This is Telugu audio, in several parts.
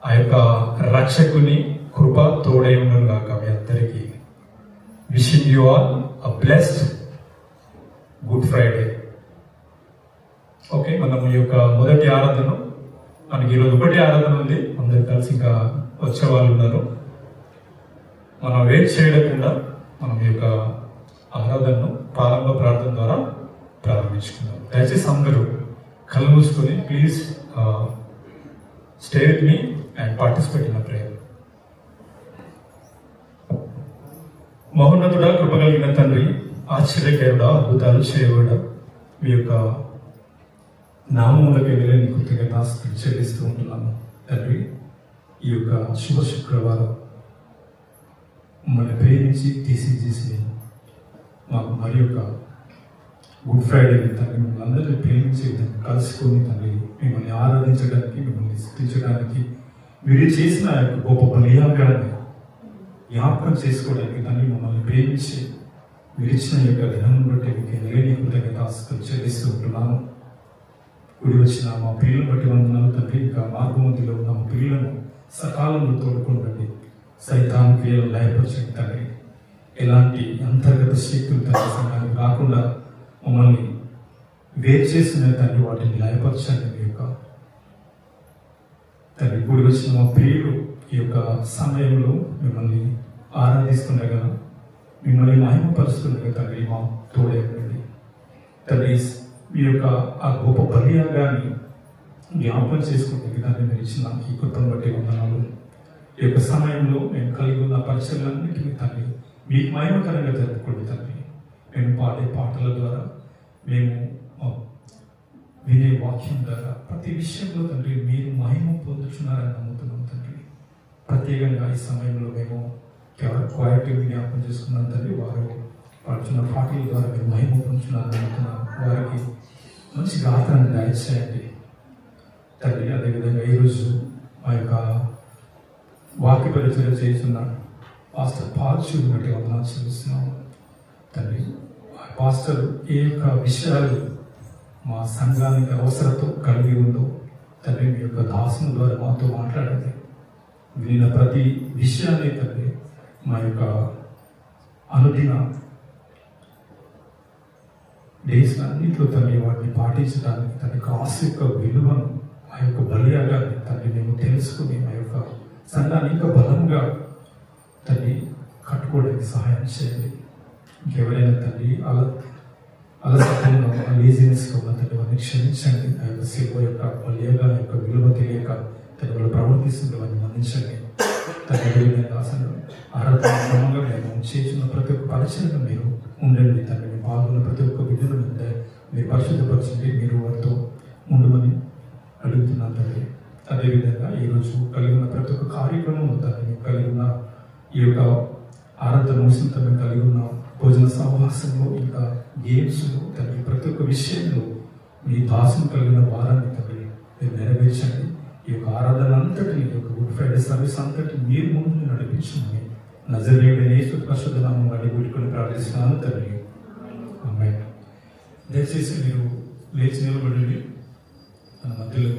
ఆ యొక్క రక్షకుని కృప తోడై ఉండను గాక మీ అందరికీ. Wishing you all a blessed good Friday. Okay, మనం ఈ యొక్క మొదటి ఆరాధన, మనకి ఈరోజు ఒకటి ఆరాధన ఉంది. అందరు కలిసి ఇంకా వచ్చే వాళ్ళు ఉన్నారు. మనం వెయిట్ చేయకుండా మనం ఈ యొక్క ఆరాధనను ప్రారంభ ప్రార్థన ద్వారా ప్రారంభించుకుందాం. దయచేసి అందరూ కళ్ళు మూసుకొని please stay with me and participate in the prayer. మహోన్నతుడా, కృపగలిగిన తండ్రి, ఆశ్చర్యకరుడా, అద్భుతాలు చేయబడా మీ యొక్క నామములకు వెళ్ళని కృతజ్ఞతాస్తుతులు చెల్లిస్తూ ఉంటున్నాను తండ్రి. ఈ యొక్క శుభ శుక్రవారం మమ్మల్ని ప్రేమించి తీసి మాకు మరి యొక్క గుడ్ ఫ్రైడే తండ్రి మిమ్మల్ని అందరినీ ప్రేమించే విధంగా కలుసుకొని తండ్రి మిమ్మల్ని ఆరాధించడానికి, మిమ్మల్ని స్థితించడానికి, మీరు చేసిన యొక్క గొప్ప బలియాగాన్ని జ్ఞాపకం చేసుకోవడానికి తండ్రి మమ్మల్ని ప్రేమించి మీరు ఇచ్చిన యొక్క దినం బట్టి మీకు ఎనలేని కృతజ్ఞతాస్తుతులు చెల్లిస్తూ ఉంటున్నాను. కూడి వచ్చిన మా పిల్లలు బట్టి వందనాలు తండ్రి. ఇంకా మార్గమధ్యలో ఉన్న మా పిల్లలను సకాలంలో తోడుకుంటండి. సైతాన్ క్రియలు లయపరచండి తండ్రి. ఎలాంటి అంతర్గత శక్తులు తండ్రి సంఘానికి రాకుండా మమ్మల్ని వేరు చేసిన తండ్రి వాటిని లయపరచండి. మీ యొక్క తండ్రి కూడి వచ్చిన మా ప్రియులు ఈ యొక్క సమయంలో మిమ్మల్ని ఆరాధిస్తుండగా, మిమ్మల్ని మహిమపరుస్తుండగా తండ్రి మా తోడే ఉండండి తండ్రి. మీ యొక్క ఆ గొప్ప బలియాగాన్ని జ్ఞాపకం చేసుకుంటే దాన్ని మీరు ఇచ్చిన ఈ కృపను బట్టి వందనాలు. ఈ యొక్క సమయంలో మేము కలిగి ఉన్న పరిచయాలన్నింటినీ తండ్రి మీకు మహిమకరంగా జరుపుకోండి తండ్రి. మేము పాడే పాటల ద్వారా, మేము వినే వాక్యం ద్వారా ప్రతి విషయంలో తండ్రి మీరు మహిమ పొందుతున్నారని నమ్ముతున్నాం తండ్రి. ప్రత్యేకంగా ఈ సమయంలో మేము ఎవరు క్వాలిటీని జ్ఞాపకం చేసుకున్నాం తండ్రి. వారు పాడుతున్న పాటల ద్వారా మీరు మహిమ పొందుతున్నారని నమ్ముతున్నాం. వారికి మంచి గాత్రాన్ని దయచేయండి తండ్రి. అదేవిధంగా ఈరోజు మా యొక్క వాక్య పరిచయం చేస్తున్న పాస్టర్ పాల్చూని బట్టి వందనాలు చెల్లిస్తున్నాము తండ్రి. పాస్టర్ ఏ యొక్క విషయాలు మా సంఘానికి అవసరతో కలిగి ఉందో తండ్రి మీ యొక్క దాసుల ద్వారా మాతో మాట్లాడండి. విన్న ప్రతి విషయాన్ని తండ్రి మా యొక్క అనుదిన డేస్ అన్నింటిలో తండ్రి వాటిని పాటించడానికి తండ్రి క్రాస్ యొక్క విలువను, ఆ యొక్క బలియాగాన్ని తండ్రి మేము తెలుసుకుని మా యొక్క సంఘాన్ని ఇంకా బలంగా తండ్రి కట్టుకోవడానికి సహాయం చేయండి. ఇంకెవరైనా తండ్రి అలసత్వంలో లేజినెస్గా ఉన్న తండ్రి వారిని క్షమించండి. ఆ యొక్క శిల్వ యొక్క బలియాగా యొక్క విలువ తెలియక తండ్రి వాళ్ళు ప్రవర్తిస్తుంది వారిని మన్నించండి తండ్రి. అసలు ఆరాధన క్రమంగా మేము చేసిన ప్రతి ఒక్క పరిచయంలో మీరు ఉండండి తండ్రి. మేము పాల్గొన్న ప్రతి ఒక్క విధులు మీరు పరిశుద్ధపరచండి. మీరు వారితో ఉండమని అడుగుతున్నాను తండ్రి. అదేవిధంగా ఈరోజు కలిగి ఉన్న ప్రతి ఒక్క కార్యక్రమం తండ్రి మేము కలిగి ఉన్న ఈ యొక్క ఆరాధన ముగిసిన మేము కలిగి ఉన్న భోజన సమావాసంలో, ఇంకా గేమ్స్లో తండ్రి ప్రతి ఒక్క విషయంలో మీ దాసును కలిగిన వారాన్ని తండ్రి మీరు నెరవేర్చండి. ఈ యొక్క ఆరాధన అంతటిని, ఈ యొక్క గుడ్ ఫ్రైడే సర్వీస్ అంతటి మీరు ముందు నడిపించమని నజరేయుడైన యేసు పరిశుద్ధ నామములో అడిగి పెట్టుకొని ప్రార్థిస్తున్నాను తండ్రి. ఆమేన్. దయచేసి మీరు లేచి నిలబడండి. మన మధ్యలో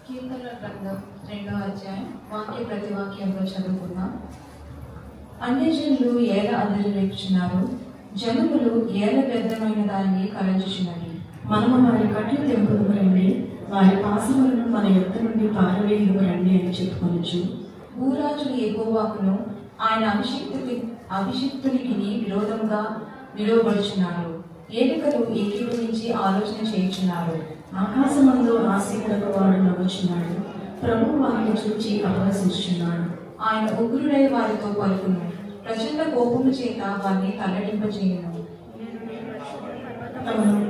కీర్తనల గ్రంథం 2వ అధ్యాయం వాక్య ప్రతివాక్యంలో చదువుకుందాం. అన్యజనులు ఏల అల్లరి రేపుచున్నారు, జనములు ఏల వ్యర్థమైన దాన్ని కలచుచున్నవి. మనము వారి కట్లు తెంపుకు రండి, వారి పాసములను మన యొద్ద నుండి పారవేయుకు రండి అని చెప్పుకొనొచ్చు. భూరాజులు యెహోవాకును ఆయన అభిషిక్తునికి విరోధంగా నిలువబడుచున్నారు. ఏలికలు ఏకీభవించి ఆలోచన చేయుచున్నారు. ఆకాశమందు ఆసీనులకు వాడు నవ్వుచున్నాడు, ప్రభువు వారిని చూచి అపహసించుచున్నాడు. ఆయన ఉగ్రుడై వారితో పలుకును, ప్రచండ కోపము చేత వారిని తల్లడింపచేయును.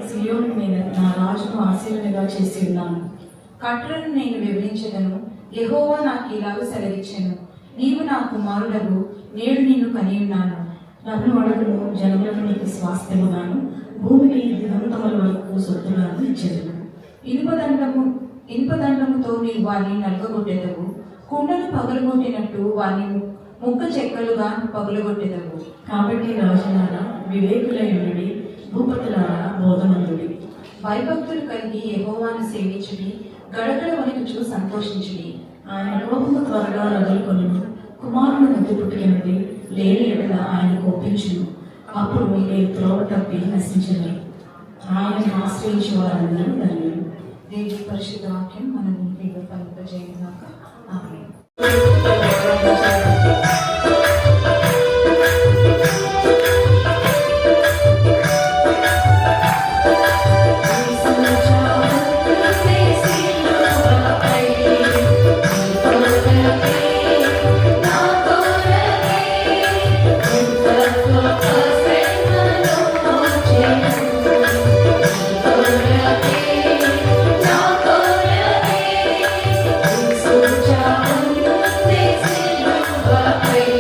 సియోను మీద నా రాజును ఆశీర్వదిగా చేసి ఉన్నాను. కట్టలను నేను వివరించదను, యెహోవా నాకు ఇలాగ సెలవిచ్చెను, నీవు నా కుమారుడవు, నేడు నిన్ను కనియున్నాను. నన్ను అడుగును, జనములకు నీకు స్వాస్థ్యముగాను, భూమిని దిగంతముల వరకు సొత్తుగాను ఇచ్చేదను. ఇనుపదండముతో నీవు వారిని నలుగగొట్టెదవు, కుండను పగలగొట్టినట్టు వారిని ముక్క చెక్కలుగా పగలగొట్టెదవు. కాబట్టి రాజులారా వివేకులై ఉండుడి, భూపతులారా బోధమందుడి. భయభక్తులు కలిగి యెహోవాను సేవించుడి, గడగడ వణికిచూ సంతోషించుడి. ఆయన కోపము త్వరగా రగులుకొనును, కుమారుని ముద్దు పుట్టినది లేని ఎడల ఆయన కోపించును. అప్పుడు మీరే త్రోవ తప్పి నశించరు. ఆయనను ఆశ్రయించే వారందరూ ధన్యులు. దేవుని పరిశుద్ధ వాక్యం మనం ఫలింపజేయుగాక. ఆమేన్. Praise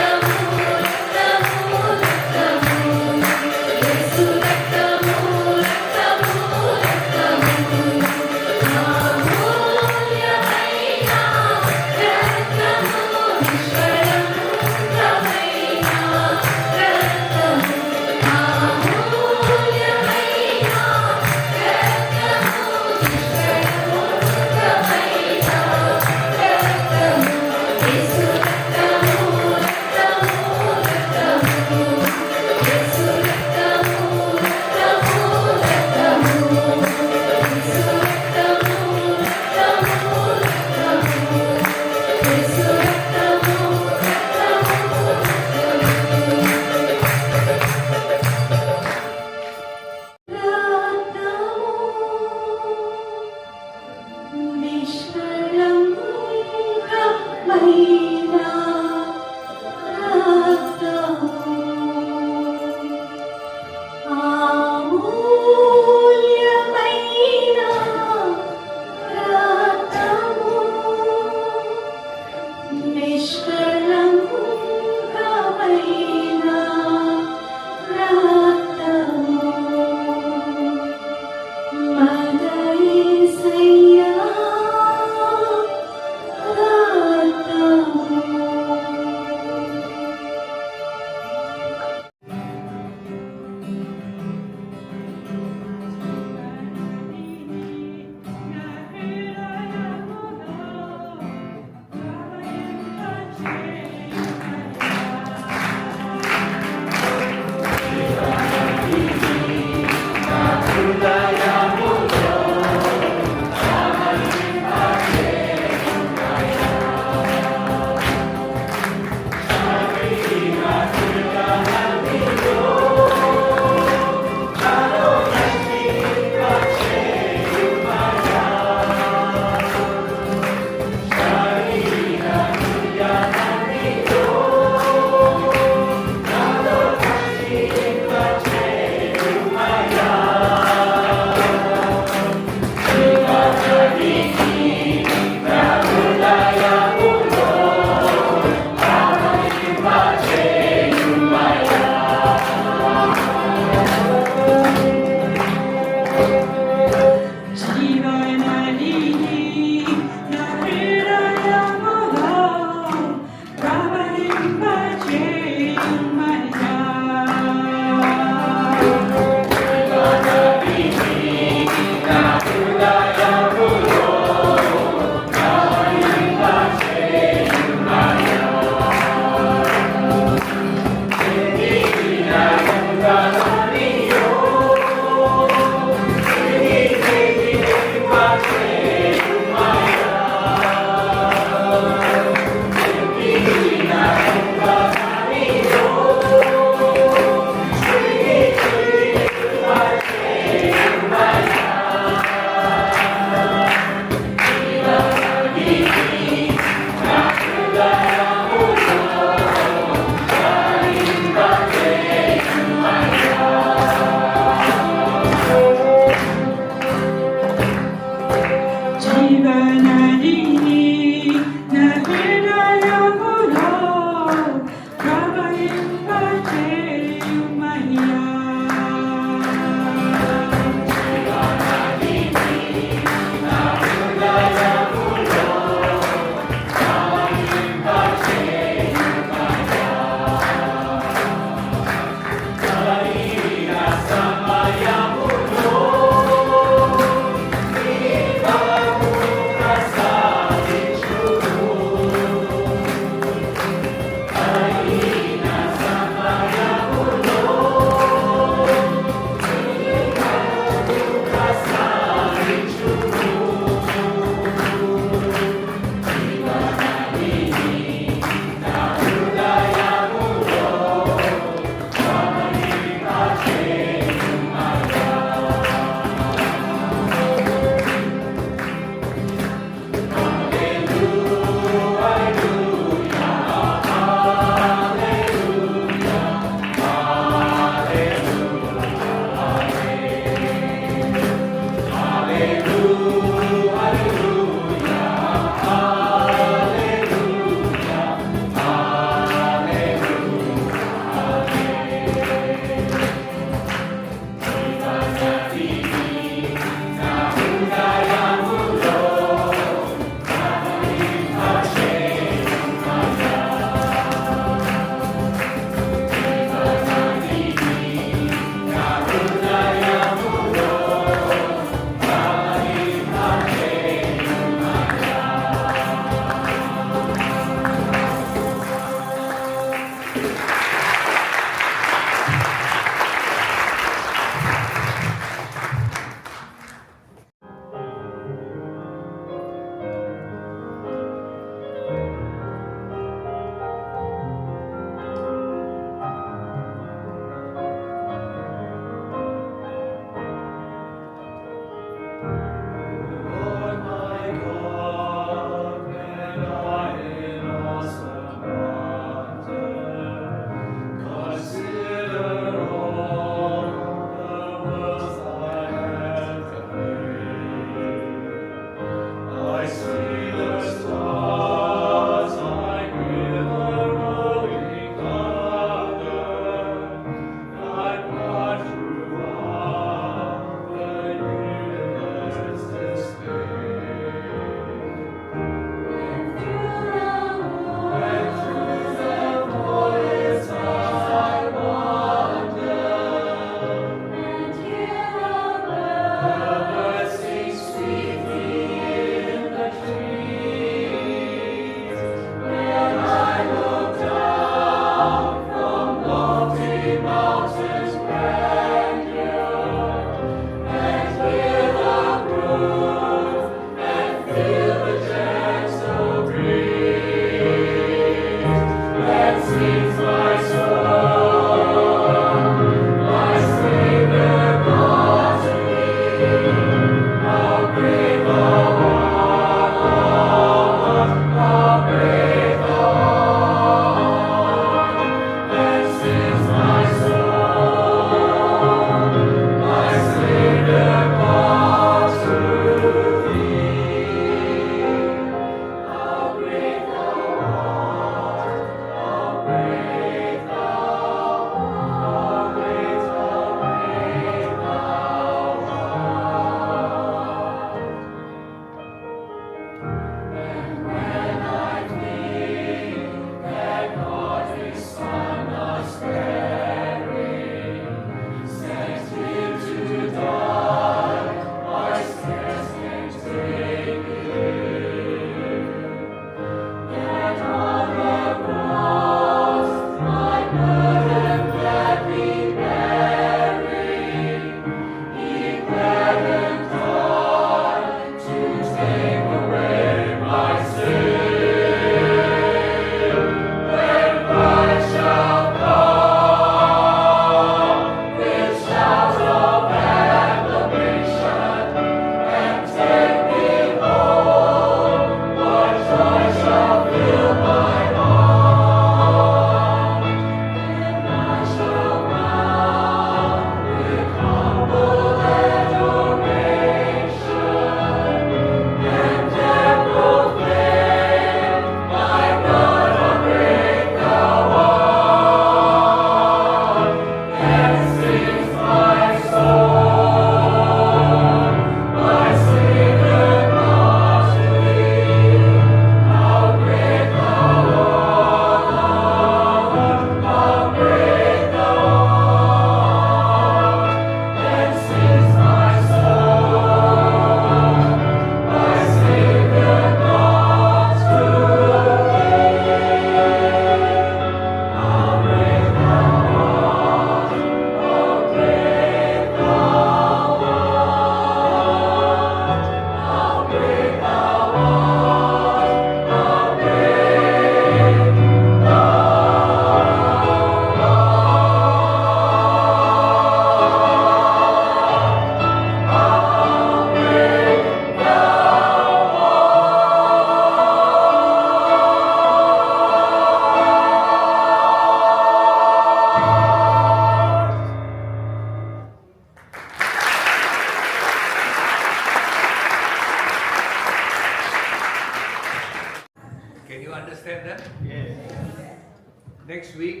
Next week,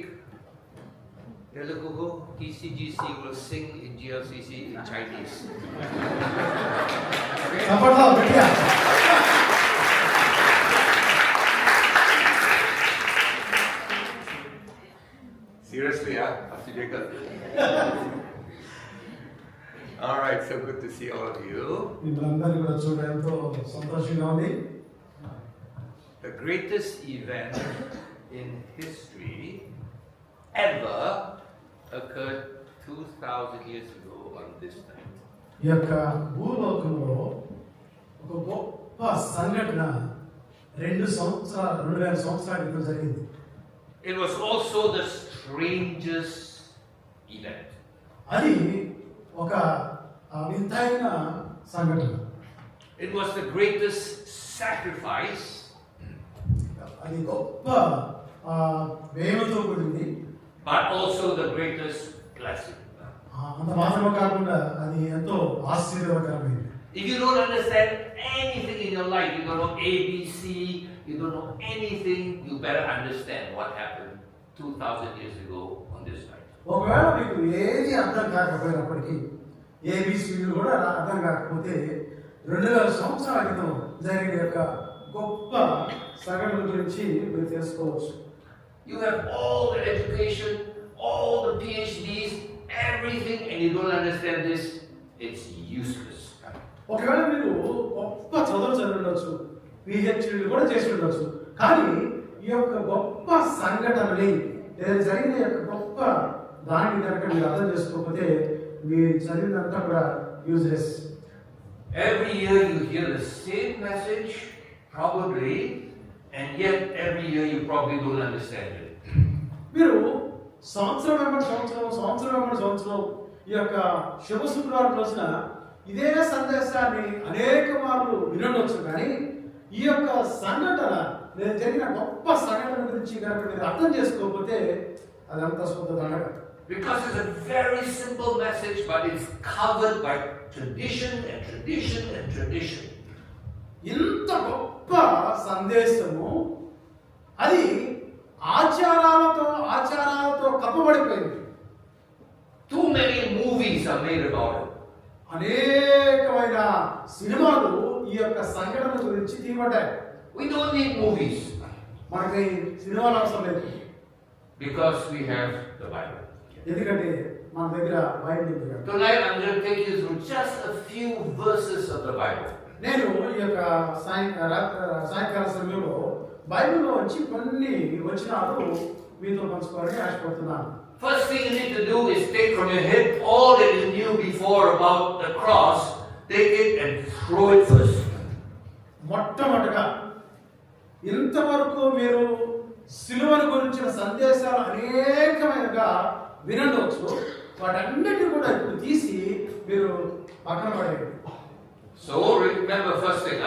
Telugu TCGC will sing in GLCC in Chinese. Okay? చప్పట్లో గట్టిగా. Seriously, Pastor Jacob? All right, so good to see all of you. మిమ్మల్ని కూడా చూడడం ఎంతో సంతోషంగా ఉంది. The greatest event in history ever occurred 2,000 years ago on this night. ఈ యొక్క భూలోకంలో ఒక గొప్ప సంఘటన 2000 సంవత్సరాల క్రితం జరిగింది. It was also the strangest event. అది ఒక వింతైన సంఘటన. It was the greatest sacrifice. అది గొప్ప వ్యయంతో కూడింది. But also the greatest blessing. అంత మాత్రమే కాకుండా అది ఎంతో ఆశీర్వాదకరమైనది. If you don't understand anything in your life, you don't know ABC, you don't know anything, you better understand what happened 2,000 years ago on this night. ఒకవేళ మీకు ఏది అర్థం కాకపోయినప్పటికీ ఏబిసిలు కూడా అర్థం కాకపోతే 2000 సంవత్సరాల క్రితం జరిగిన యొక్క గొప్ప సంఘటన గురించి మీరు తెలుసుకోవచ్చు. You have all the education, all the PhDs, everything, and you don't understand this, it's useless. ఒకవేళ మీరు గొప్ప చదువు చదివి ఉండొచ్చు, పిహెచ్డీలు కూడా చేసి ఉండొచ్చు, కానీ ఈ యొక్క గొప్ప సంఘటనని జరిగిన యొక్క గొప్ప దాన్ని కనుక మీరు అర్థం చేసుకోకపోతే మీరు చదివినంతా కూడా useless. Every year you hear the same message, probably, and yet every year you probably don't understand it. మీరు సంవత్సరం ఈ యొక్క శుభ శుక్రవారం రోజున ఇదే సందేశాన్ని అనేక మార్లు వినవచ్చు, కానీ ఈ యొక్క సంఘటన జరిగిన గొప్ప సంఘటన గురించి కనుక మీరు అర్థం చేసుకోకపోతే అదంతా శుద్ధ దండగ. Because it's a very simple message, but it's covered by tradition and tradition and tradition. ఇంత గొప్ప సందేశము అది ఆచారాలతో కప్పబడిపోయింది. Too many movies are made about it. అనేకమైన సినిమాలు ఈ యొక్క సంఘటన గురించి తీయబడ్డాయి. We don't need movies మనకి సినిమాలు అవసరం లేదు, because we have the Bible. ఎందుకంటే మన దగ్గర బైబిల్ ఉంది కాబట్టి. Tonight I'm going to take you through just a few verses of the Bible. నేను ఈ యొక్క సాయంకాల సమయంలో బైబిల్లో వచ్చి కొన్ని వచనాలు మీతో పంచుకోవాలని ఆశపడుతున్నాను. First thing you need to do is take from your head all that you knew before about the cross, take it and throw it first. మొట్టమొదటిగా ఇంతవరకు మీరు సిలువను గురించిన సందేశాలు అనేకమైనగా వినవచ్చు, వాటన్నిటిని కూడా ఇప్పుడు తీసి మీరు పక్కన పడేయండి. So remember first thing,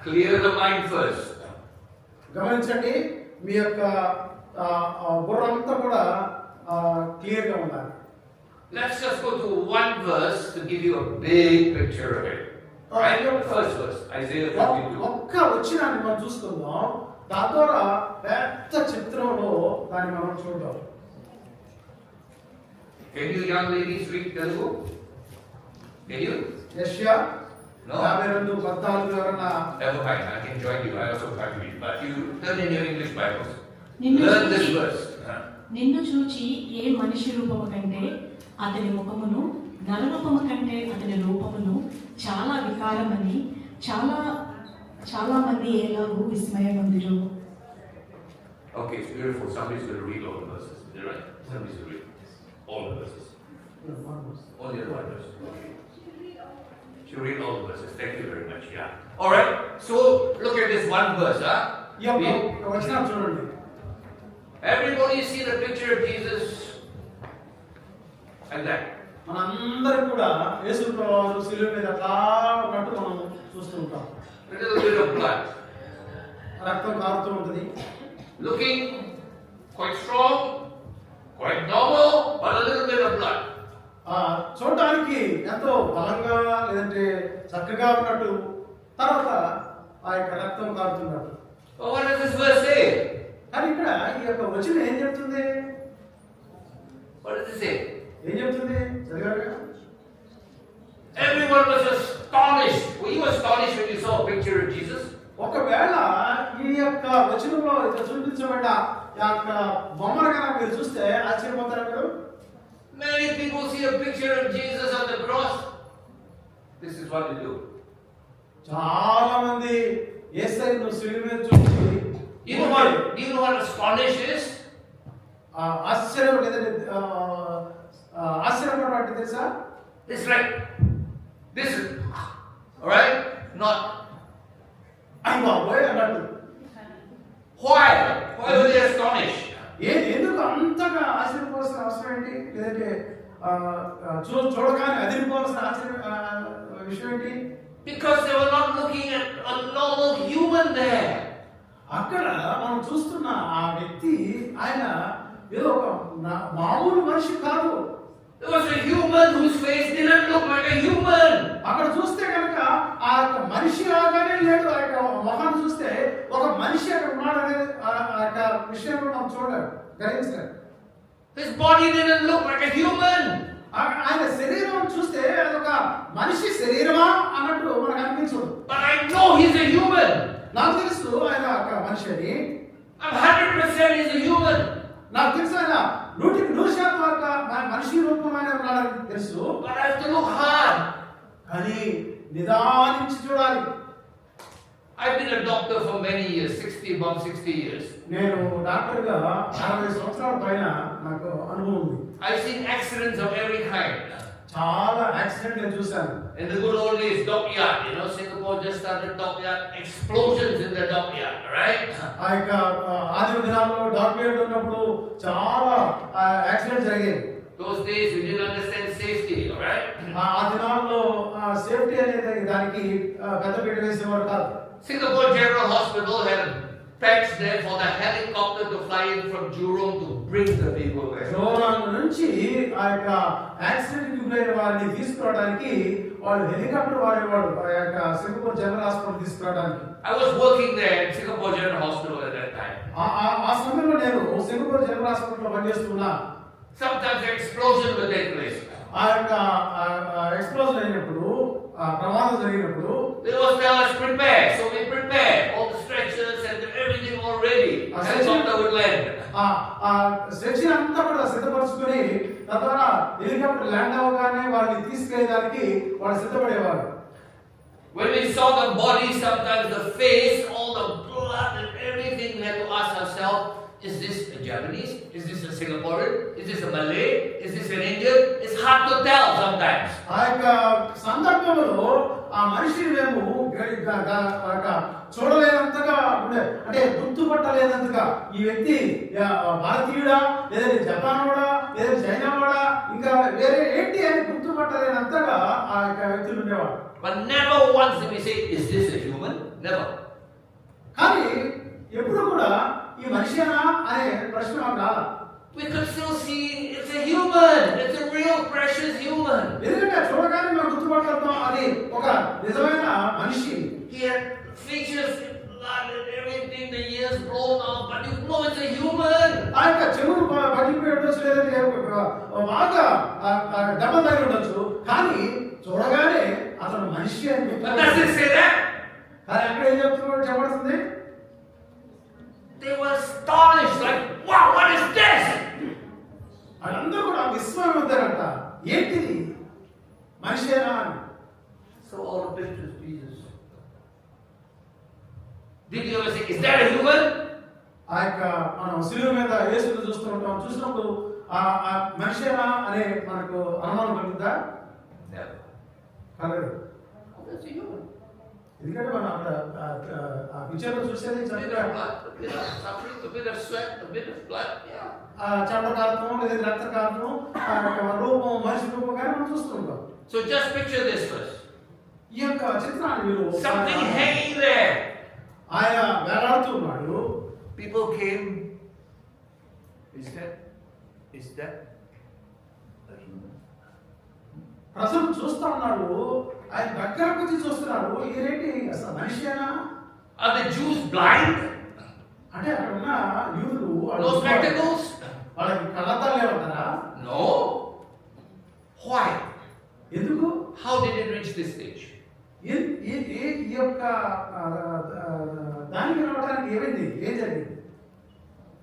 clear the mind first. గమనించండి, మీ యొక్క బుర్ర అంతా కూడా క్లియర్ గా ఉండాలి. Let's just go to one verse to give you a big picture of it. Right? The first verse, Isaiah 52. ఒక్క వచనాన్ని మనం చూసుకుందాం, దాని ద్వారా పెద్ద చిత్రంలో దాన్ని మనం చూద్దాం. Can you young ladies read Telugu? Can you? యెషయా No. 52:14 ఎవరన్నా Never mind, I can join you. I also can't read. But you learn in your English Bibles. నిన్ను Learn this చూచి- verse. నిన్ను చూచి ఏ మనిషి రూపము కంటే అతని ముఖమును, నరరూపము కంటే అతని రూపమును చాలా వికారమని చాలా మంది ఎలాగూ విస్మయమందిరు. Okay, it's beautiful. Somebody's going to read all the verses. Is that right? Somebody's going to read all the verses. Only the one verse. Okay. She'll read all the verses. Thank you very much. Yeah. All right. So look at this one verse. ఈ యొక్క వచనం చూడండి. Everybody see the picture of Jesus and that. మనందరం కూడా యేసు ప్రభువు శిలువ మీద అట్లా ఉన్నట్టు మనం చూస్తూ ఉంటాం. A little bit of blood. రక్తం కారుతూ ఉంటుంది. Looking quite strong, quite normal, but a little bit of blood. చూడటానికి ఎంతో బలంగా లేదంటే చక్కగా ఉన్నట్టు, తర్వాత ఆ యొక్క రక్తం కారుతున్నట్టు. Well, what does this verse say? కానీ ఇక్కడ ఈ యొక్క వచనం ఏం చెప్తుంది? What does it say? ఏం చెప్తుంది? చదివారు కదా? Everyone was astonished. Were you astonished when you saw a picture of Jesus? ఒకవేళ ఈ యొక్క వచనంలో ఇక్కడ చూపించబడ్డ ఈ యొక్క బొమ్మను కనుక మీరు చూస్తే ఆశ్చర్యపోతారా మీరు? Many people see a picture of Jesus on the cross. This is what they do. చాలా మంది యేసయ్యను శిలువ మీద చూసి Do you know what astonished is? ఆశ్చర్యపడబట్టి తెలుసా? It's like this is, all right? Not అయ్య బాబోయ్ అన్నట్టు. why? Why were they astonished? ఎందుకు అంతగా ఆశ్చర్యపోవాల్సిన అవసరం ఏంటి? లేదంటే చూడగానే అదిరిపోవాల్సిన విషయం ఏంటి? Because they were not looking at a normal human there. అక్కడ మనం చూస్తున్న ఆ వ్యక్తి ఆయన ఏదో ఒక మామూలు మనిషి కాదు. There was a human whose face didn't look like a human. అక్కడ చూస్తే కనుక ఆ యొక్క మనిషి లాగానే లేడు. ఆ యొక్క మొహాన్ని చూస్తే ఒక మనిషి అక్కడ ఉన్నాడనే ఆ యొక్క విషయం మనం చూడలేము, గ్రహించలేము. His body didn't look like a human. ఆయన శరీరం చూస్తే అదొక మనిషి శరీరమా అన్నట్టు మనకు అనిపించదు. But I know he's a human. నాకు తెలుసు ఆయన ఒక మనిషి అని. I'm 100% he's a human. నాకు తెలుసు ఆయన 100% ఒక మనిషి రూపమైన ఉన్నాడని తెలుసు. But I have to look hard. కానీ నిదానించి చూడాలి. I've been a doctor for many years, about 60 years. నేను డాక్టర్గా 60 సంవత్సరాల పైన నాకు అనుభవం ఉంది. I've seen accidents of every kind. చాలా యాక్సిడెంట్ నేను చూశాను. In the good old days, dockyard, Singapore just started dockyard, explosions in the dockyard, right? ఆ యొక్క ఆదిమ దినాల్లో డాక్టర్ ఉన్నప్పుడు చాలా యాక్సిడెంట్ జరిగేది. Those days we didn't understand safety, right? ఆ దినాల్లో సేఫ్టీ అనేది దానికి పెద్దపీట వేసేవారు కాదు. Singapore General Hospital had packs there for the helicopter to fly in from Jurong to bring the people there. జోరాంగ్ నుంచి ఆ యొక్క యాక్సిడెంట్ కి గురైన వారిని తీసుకురావడానికి వాళ్ళు హెలికాప్టర్ వాడేవాడు ఆ యొక్క సింగపూర్ జనరల్ హాస్పిటల్ తీసుకురావడానికి. I was working there at Singapore General Hospital at that time. ఆ సమయంలో నేను సింగపూర్ జనరల్ హాస్పిటల్లో పనిచేస్తున్నా. Sometimes an explosion would take place. ఆ యొక్క ఎక్స్ప్లోజన్ అయినప్పుడు ప్రమాదం జరిగినప్పుడు They was tell us prepare, so we prepared all the stretchers and everything all ready. Helicopter would land. Section అంతా కూడా సిద్ధపరచుకొని తద్వారా హెలికాప్టర్ ల్యాండ్ అవ్వగానే వాళ్ళని తీసుకెళ్ళడానికి వాళ్ళు సిద్ధపడేవారు. When we saw the body, sometimes the face, all the blood and everything, we had to ask ourselves, is this a Japanese? Is this a Singaporean? Is this a Malay? Is this an Indian? It's hard to tell sometimes. ఆ యొక్క సందర్భంలో ఆ మనిషిని మేము చూడలేనంతగా ఉండే, అంటే గుర్తుపట్టలేనంతగా ఈ వ్యక్తి భారతీయుడా లేదంటే జపాన్ వాడా లేదా చైనా వాడా ఇంకా వేరే ఏంటి అని గుర్తుపట్టలేనంతగా ఆ యొక్క వ్యక్తులు ఉండేవాడు. But never once did we say, is this a human? Never. కానీ ఎప్పుడు కూడా ఈ మనిషేనా అనే ప్రశ్న మాకు రాలా. We could still see it's a human. It's a real precious human. ఎందుకంటే చూడగానే మేము గుర్తుపట్టడం అది ఒక నిజమైన మనిషి. He had features, blood and everything, the ears blown off, but you know it's a human. ఆ యొక్క చెవులు పగిలిపోయి ఉండొచ్చు, లేదంటే బాగా దెబ్బలు తగిలి ఉండొచ్చు, కానీ చూడగానే అతను మనిషి అని But does it say that? కానీ అక్కడ ఏం చెప్పబడుతుంది? They were astonished, like, wow, what is this? అందరూ కూడా విస్మయం అవుతారంట, ఏంటిది మనిషేనా అని. So all the pictures of Jesus. Did you ever say, is that a human? ఆ యొక్క మనం శిలువ మీద యేసుని చూస్తూ ఉంటాం, చూసినప్పుడు ఆ మనిషేనా అనే మనకు అనుమానం కలుగుతుందా? కలగదు. That's a human. ఎందుకంటే మనం అక్కడ ఆ పిక్చర్లో చూసేది A bit of blood, a bit of suffering, a bit of sweat, a bit of blood. Yeah. చెమట కారణం లేదా రక్త కారణం ఆ యొక్క రూపం మనిషి రూపంగానే మనం చూస్తుంటాం. So just picture this first. ఈ యొక్క చిత్రాన్ని మీరు Something hanging there. ఆయన వేలాడుతూ ఉన్నాడు. People came. Is that a human? ప్రజలు చూస్తా ఉన్నారు, ఆయన దగ్గరకు వచ్చి చూస్తున్నారు, ఇదేంటి అసలు మనిషేనా? Are the Jews blind? అంటే అక్కడ ఉన్న యూదులు No spectacles? వాళ్ళకి కళ్ళద్దాలు లేవంటారా? No. Why? ఎందుకు? How did it reach this stage? ఈ యొక్క దానికి రావడానికి ఏమైంది? ఏం జరిగింది?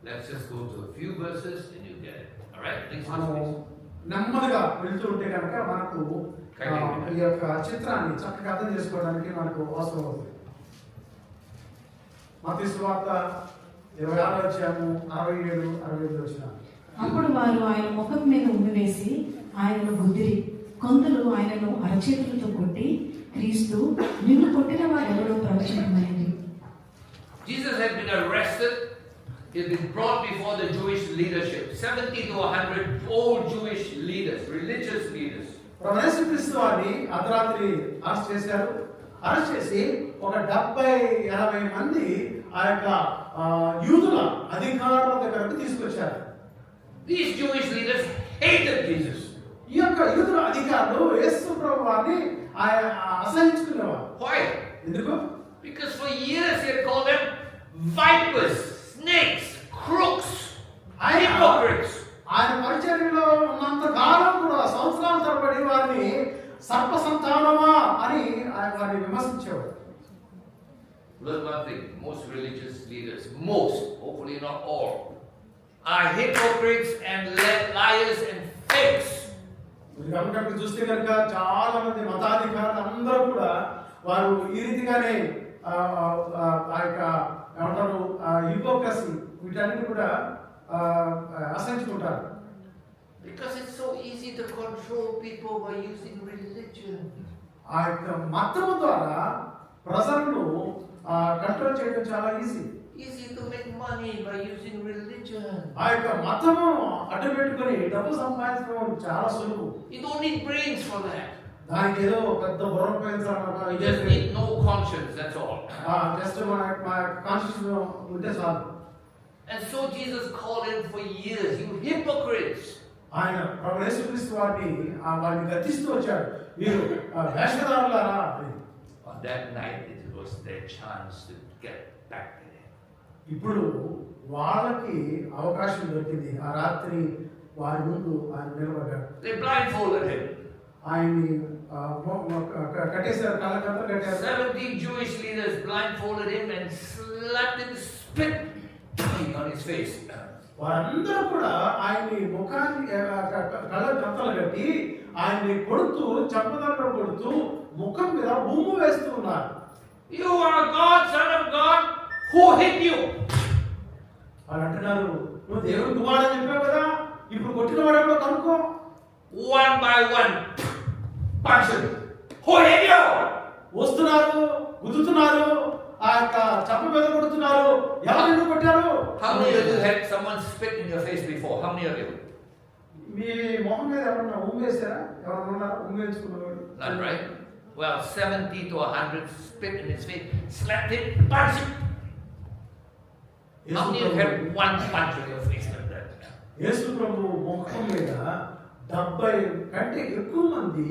Let's just go to a few verses and you get it. All right? Next మనం verse, నెమ్మదిగా వెళ్తూ ఉంటే కనుక మనకు ఈ యొక్క చిత్రాన్ని చక్కగా అర్థం చేసుకోవడానికి మనకు అవసరం అవుతుంది. మత్తయి సువార్త 26వ అధ్యాయము 67, 65 వచనాలు. అప్పుడు వారు ఆయన ముఖం మీద ఉమ్మివేసి ఆయనను గుద్దిరి. కొందరు ఆయనను అరచేతులతో కొట్టి, క్రీస్తు నిన్ను కొట్టిన వారెవరో ప్రవచించమని. Jesus had been arrested. He had been brought before the Jewish leadership. 70 to 100 old Jewish leaders, religious leaders. ప్రభు యేసుక్రీస్తు వారిని అర్ధరాత్రి అరెస్ట్ చేశారు. అరెస్ట్ చేసి ఒక 70-80 మంది ఆ యొక్క యూదుల అధికారుల దగ్గరకు తీసుకొచ్చారు. These Jewish leaders hated Jesus. ఈ యొక్క యూదుల అధికారులు యేసు ప్రభు వారిని అసహించుకునేవారు. Why? ఎందుకు? Because for years he had called them vipers, snakes, crooks, hypocrites. ఆయన పరిచర్యలో ఉన్నంత కాలం కూడా సంవత్సరాల తరబడి వారిని సర్ప సంతానమా అని ఆయన వారిని విమర్శించేవారు. Learn one thing: most religious leaders, most, hopefully not all, are hypocrites and liars and fakes. మీరు కనుక చూస్తే కనుక చాలా మంది మతాధికారులు అందరూ కూడా వారు ఈ రీతిగానే ఆ యొక్క ఏమంటారు హిపోక్రసీ వీటన్నిటి కూడా అసహించుకుంటారు. Because it's so easy to control people by using religion. ఆ యొక్క మతము ద్వారా ప్రజలను కంట్రోల్ చేయడం చాలా easy. Easy to make money by using religion. ఆ యొక్క మతము అడ్డు పెట్టుకొని డబ్బు సంపాదించడం చాలా సులువు. You don't need brains for that. దానికి ఏదో పెద్ద బుర్ర You ఉపయోగించాలి. just need no conscience, that's all. Just మా కాన్స్టిట్యూషన్ ఉంటే చాలు. And so Jesus called them for years, you hypocrites. ఆయన ప్రభు యేసుక్రీస్తు వారిని గద్దిస్తూ వచ్చాడు. మీరు వేషధారులారా. On that night, it was their chance to get back at him. ఇప్పుడు వాళ్ళకి అవకాశం దొరికింది. ఆ రాత్రి వారి ముందు ఆయన నిలబడ్డాడు. They blindfolded him. ఆయన్ని కట్టేశారు, కళ్ళకంతా కట్టారు. 70 Jewish leaders blindfolded him and slapped him, spit on his face. వారందరూ కూడా ఆయన్ని ముఖాన్ని కళ్ళ గంతలు కట్టి ఆయన్ని కొడుతూ చంపదండం కొడుతూ ముఖం మీద ఉమ్ము వేస్తూ ఉన్నారు. You are God, Son of God. Who hit you? వాళ్ళు అంటున్నారు, నువ్వు దేవుడు కుమారుడు చెప్పావు కదా, ఇప్పుడు కొట్టిన వాడెవడో కనుక్కో. One by one, punch him. Who hit you? వస్తున్నారు, గుద్దుతున్నారు, ఆ యొక్క చంప మీద కొడుతున్నారు. ఎవరు నిన్ను కొట్టారు? How many of you had someone spit in your face before? How many of you? మీ మొహం మీద ఎవరన్నా ఉమ్మేశారా? ఎవరన్నా ఉన్నారా ఉమ్మేసుకున్నారు? None, right? Well, 70 to 100 spit in his face, slapped him, punched him. How many of you had one punch in your face like that? యేసు ప్రభు ముఖం మీద 70 కంటే ఎక్కువ మంది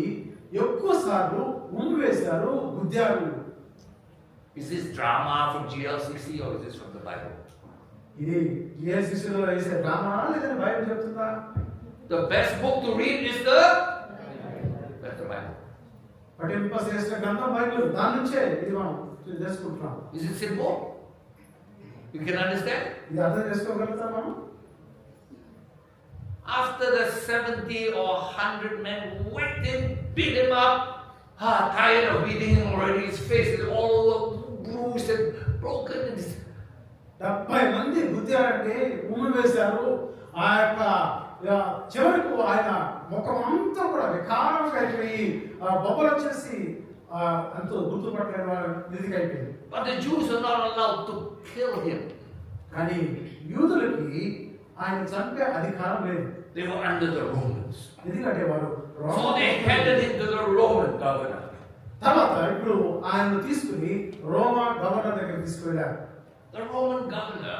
ఎక్కువ సార్లు ఉమ్ము వేశారు, గుద్దారు. Is this drama from GLCC or is this from the Bible? ఇది GLCCలో వేసే డ్రామా లేదంటే బైబిల్ చెప్తుందా? The best book to read is that's the Bible. పఠింప శ్రేష్ఠ గ్రంథం బైబిల్. దాని నుంచే ఇది మనం చేసుకుంటున్నాం. Is it simple? You can understand? ఇది అర్థం చేసుకోగలుగుతాం మనం. After the 70 or 100 men whipped him, beat him up, tired of beating him already, his face is all over, bruised and broken. 70 మంది గుద్దారంటే ఉమ్ము వేశారు. ఆ యొక్క చివరికి ఆయన ముఖం అంతా కూడా వికారంగా అయిపోయి బొబ్బలు వచ్చేసి ఎంతో గుర్తుపట్టలేని వారి నిధికి అయిపోయింది. But the Jews are not allowed to kill him. కానీ యూదులకి ఆయన చంపే అధికారం లేదు. They were under the Romans. ఎందుకంటే వారు So they handed him to the Roman governor. తర్వాత ఇప్పుడు ఆయనను తీసుకుని రోమా గవర్నర్ దగ్గర తీసుకువెళ్ళారు. The Roman governor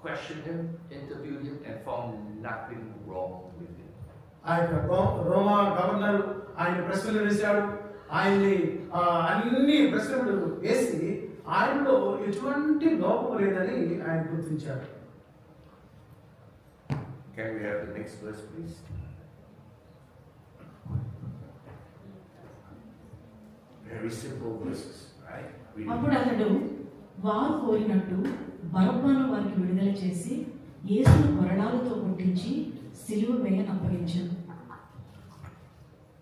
questioned him, interviewed him, and found nothing wrong with him. ఆ యొక్క రోమా గవర్నర్ ఆయన ప్రశ్నలు వేశాడు. ఆయన్ని అన్ని ప్రశ్నలు వేసి ఆయనలో ఎటువంటి లోపం లేదని ఆయన గుర్తించారు. Can we have the next verse, please? Very simple verses, right? అప్పుడు అతడు వారు కోరినట్టు బరబ్బను వారికి విడుదల చేసి యేసును కొరడాలతో కొట్టించి సిలువ వేయని అప్పగించాడు.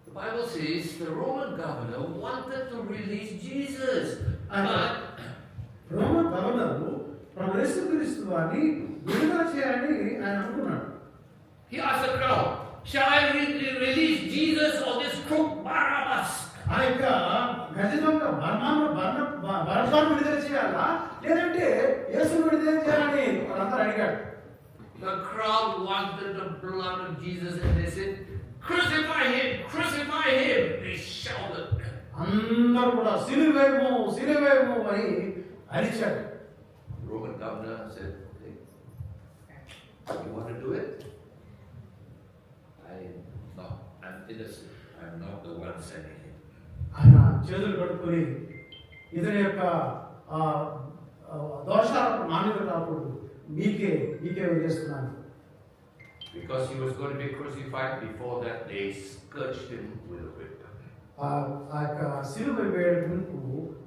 The Bible says the Roman governor wanted to release Jesus. Roman governor ప్రభు యేసుక్రీస్తు వారిని విడుదల చేయాలని ఆయన అనుకున్నాడు. He asked the crowd, shall I release Jesus or this crook Barabbas? ఆ యొక్క ఖచ్చితంగా బరబ్బను విడుదల చేయాలా లేదంటే యేసును విడుదల చేయాలని వాళ్ళందరూ అడిగాడు. The crowd wanted the blood of Jesus and they said, crucify him, crucify him. They shouted. అందరూ కూడా సిలువేయము అని అరిచాడు. The Roman governor said, hey, you want to do it? I'm innocent. I'm not the one sending him. ఆయన చేతులు కడుక్కొని ఇతని యొక్క దోషాలకు నాణ్యత కాకూడదు, మీకే చేస్తున్నాను. Because he was going to be crucified, before that they scourged him with a whip. ఆ యొక్క సిలువ వేయడానికి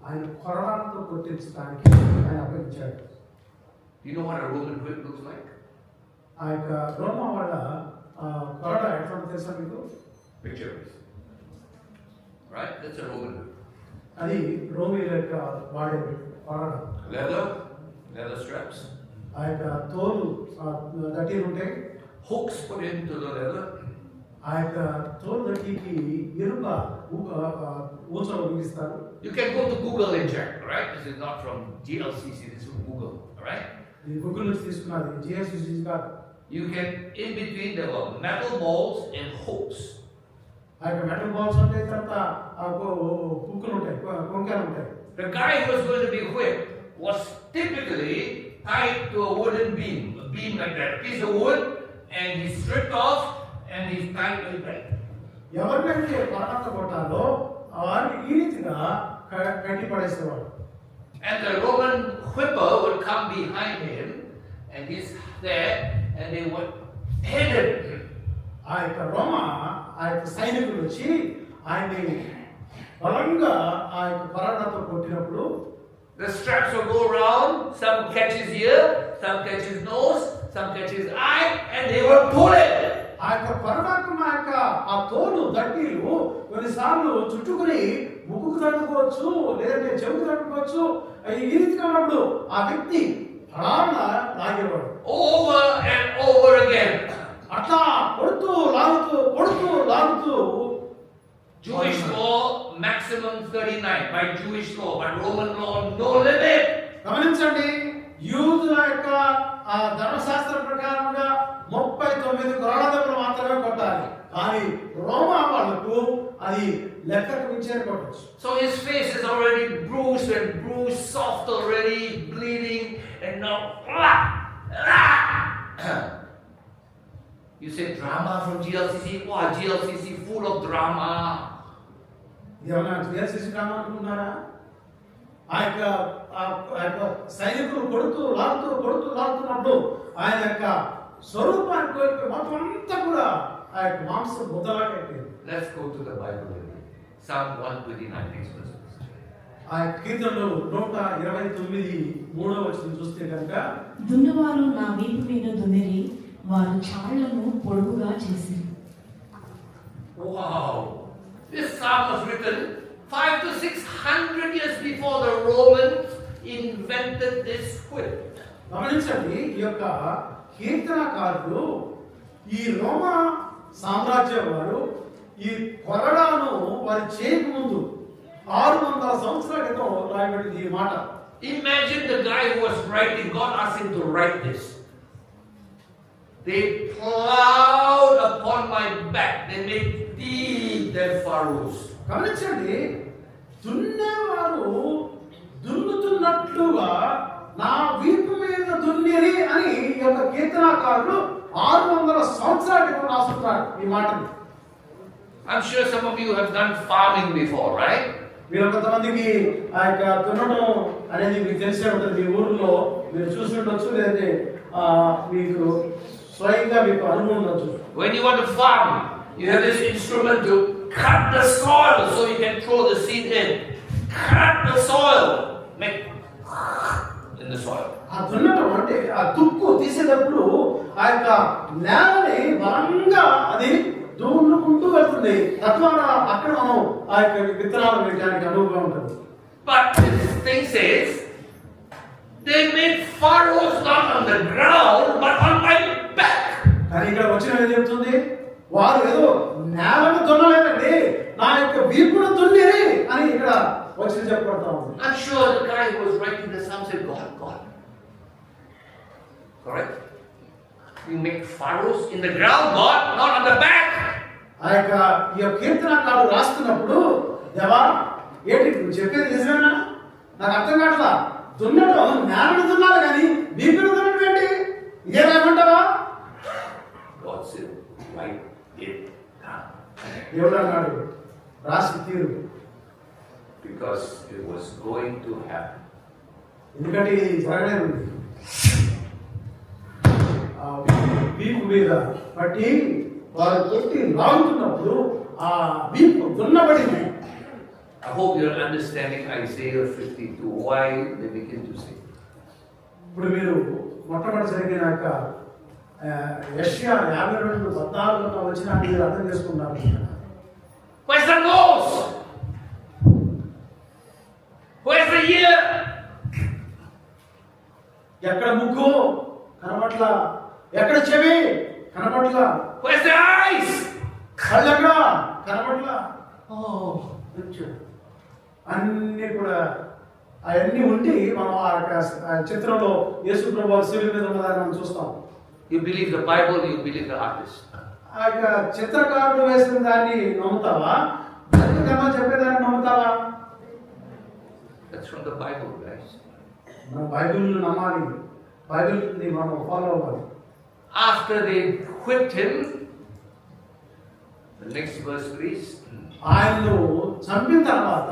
ఆయన కొరడాలతో కొట్టించడానికి ఆయన అప్పగించాడు. You know what a Roman whip looks like? ఆ యొక్క రోమా వాళ్ళ కొరడ ఎట్లా తెలుసా మీకు? Picture this. Right? That's a Roman whip. అది రోమీల యొక్క వాడే కొరడ. Leather straps. ఆ యొక్క తోలు దట్టీలు ఉంటాయి. Hooks put into the leather. ఆ యొక్క తోలు దట్టికి ఎరుక ఊచలు బిగిస్తారు. You can go to Google and check, right? This is not from GLCC, this is from Google, right? ఇది గూగుల్ నుంచి తీసుకున్నది, జిఎస్సి కాదు. You can, in between there were metal balls and hooks. ఆ యొక్క మెటల్ బాల్స్ ఉంటాయి, తర్వాత కుక్కలు ఉంటాయి, కొంకాలు ఉంటాయి. The guy who was going to be whipped was typically tied to a wooden beam like that, a piece of wood, and he's stripped off and he's tied like that. ఎవరికైతే పరమాత్మ కొట్టాలో వారిని ఈ రీతిగా కట్టి పడేసేవాడు. And the Roman whipper would come behind him and he's there and they would hit him. ఆ యొక్క రోమా ఆ యొక్క సైనికులు వచ్చి ఆయన్ని బలంగా ఆ యొక్క పరడాతో కొట్టినప్పుడు The straps will go around, some catch his ear, some catch his nose, some catch his eye, and they will pull it. ఆ యొక్క పరమాత్మ యొక్క ఆ తోలు దట్టీలు కొన్నిసార్లు చుట్టుకుని ముక్కుకు తట్టుకోవచ్చు, లేదంటే చెవుకు తట్టుకోవచ్చు. ఈ రీతిగా ఉన్నప్పుడు ఆ వ్యక్తి అలాగా లాగేవాడు. Over and over again. అట్లా కొడుతూ లాగుతూ Jewish law maximum 39 by Jewish law, but Roman law no limit. గమనించండి, యూదుల యొక్క ఆ ధర్మశాస్త్రం ప్రకారంగా 39 కొరడా దెబ్బలు మాత్రమే కొట్టాలి. కానీ రోమా వాళ్ళకు అది లెక్కకు మించే కొట్టచ్చు. So his face is already bruised, soft already, bleeding, and now you say drama from GLCC? Wow, GLCC full of drama. ఏమన్నా జిఎస్సి డ్రామా అనుకున్నారా? ఆ యొక్క సైనికులు కొడుతూ లాగుతున్నప్పుడు ఆయన యొక్క స్వరూపాన్ని కోల్పోయి మొత్తం అంతా కూడా ఆ యొక్క మాంసం ముద్దలాగా అయిపోయింది. Let's go to the Bible. Psalm 129, next verse. ఆ కీర్తనలు 129:3 చూస్తే కనుక, దున్నవారు నా వీపు మీద దున్నిరి, వారు చాళ్లను పొడుగుగా చేసిరి. Wow! This psalm was written 500 to 600 years before the Romans invented this whip. గమనించండి, ఈ యొక్క కీర్తనకారుడు ఈ రోమా సామ్రాజ్యం వారు ఈ కొరడాను వారి చేయకముందు 600 సంవత్సరాల క్రితం రాయబడింది ఈ మాట. Imagine the guy who was writing, God asked him to write this. They plowed upon my back, they made deep their furrows. గమనించండి, దున్నేవారు దున్నుతున్నట్లుగా నా వీపు మీద దున్నిరి అని ఈ యొక్క కీర్తనకారుడు 600 సంవత్సరాల క్రితం రాస్తున్నాడు ఈ మాటని. I'm sure some of you have done farming before, right? మీరు కొంతమందికి ఆ యొక్క దున్నడం అనేది మీకు తెలిసే ఉంటుంది. మీ ఊర్లో మీరు చూస్తుండొచ్చు, లేదంటే మీకు స్వయంగా మీకు అనుభవం ఉండొచ్చు. When you want to farm, you have this instrument to cut the soil so you can throw the seed in. Cut the soil, make in the soil. ఆ దున్నడం అంటే ఆ తుక్కు తీసేటప్పుడు ఆ యొక్క నేలని బలంగా అది దున్నుకుంటూ వెళ్తుంది. తద్వారా అక్కడ మనం ఆ యొక్క విత్తనాలు వేయడానికి అనువుగా ఉంటుంది. But this thing says they made furrows not on the ground but on my back. కానీ ఇక్కడ వచ్చిన ఏం చెప్తుంది? వారు ఏదో నేలను దున్నలేదండి, నా యొక్క వీపును దున్నిరి అని ఇక్కడ వచ్చి చెప్పబడతా ఉంది. I'm sure the guy who was writing the psalm said, God. Correct? You make furrows in the ground, God, not on the back. ఆ యొక్క ఈ కీర్తనకారుడు రాస్తున్నప్పుడు, దేవా ఏంటి నువ్వు చెప్పేది నిజమేనా? నాకు అర్థం కావట్లా. దున్నడం నేలను దున్నాలి కానీ వీపును దున్నడం ఏంటి? ఇదే రాయమంటావా? God said, write it down. దేవుడు అన్నాడు రాసి తీరు, Because it was going to happen. ఎందుకంటే ఇది జరగలేదు. వీపు మీద పట్టి వారు కొట్టి లాగుతున్నప్పుడు ఆ వీపు దున్నబడింది. I hope you're understanding Isaiah 52, why they begin to sing. ఇప్పుడు మీరు మొట్టమొదటి జరిగినాక యెషయా 52:14 వచ్చిన మీరు అర్థం చేసుకున్నారు. Where's the nose? Where's the ear? ఎక్కడ ముక్కు కనబట్ల, ఎక్కడ చెవి కనబట్ల, Where's the eyes? కళ్ళెక్కడ కనబట్ల. అన్ని కూడా అవన్నీ ఉండి మనం ఆ చిత్రంలో యేసు ప్రభువు శిలువ మీద ఉన్నదాన్ని మనం చూస్తాం. You believe the Bible, you believe the artist. ఆ యొక్క చిత్రకారుడు వేసిన దాన్ని నమ్ముతావా, కర్మ చెప్పేదాన్ని నమ్ముతావా? That's from the Bible, guys. మనం బైబిల్ని నమ్మాలి, బైబిల్ని మనం ఫాలో అవ్వాలి. After they whipped him, the next verse, please. ఆయన్ను చంపిన తర్వాత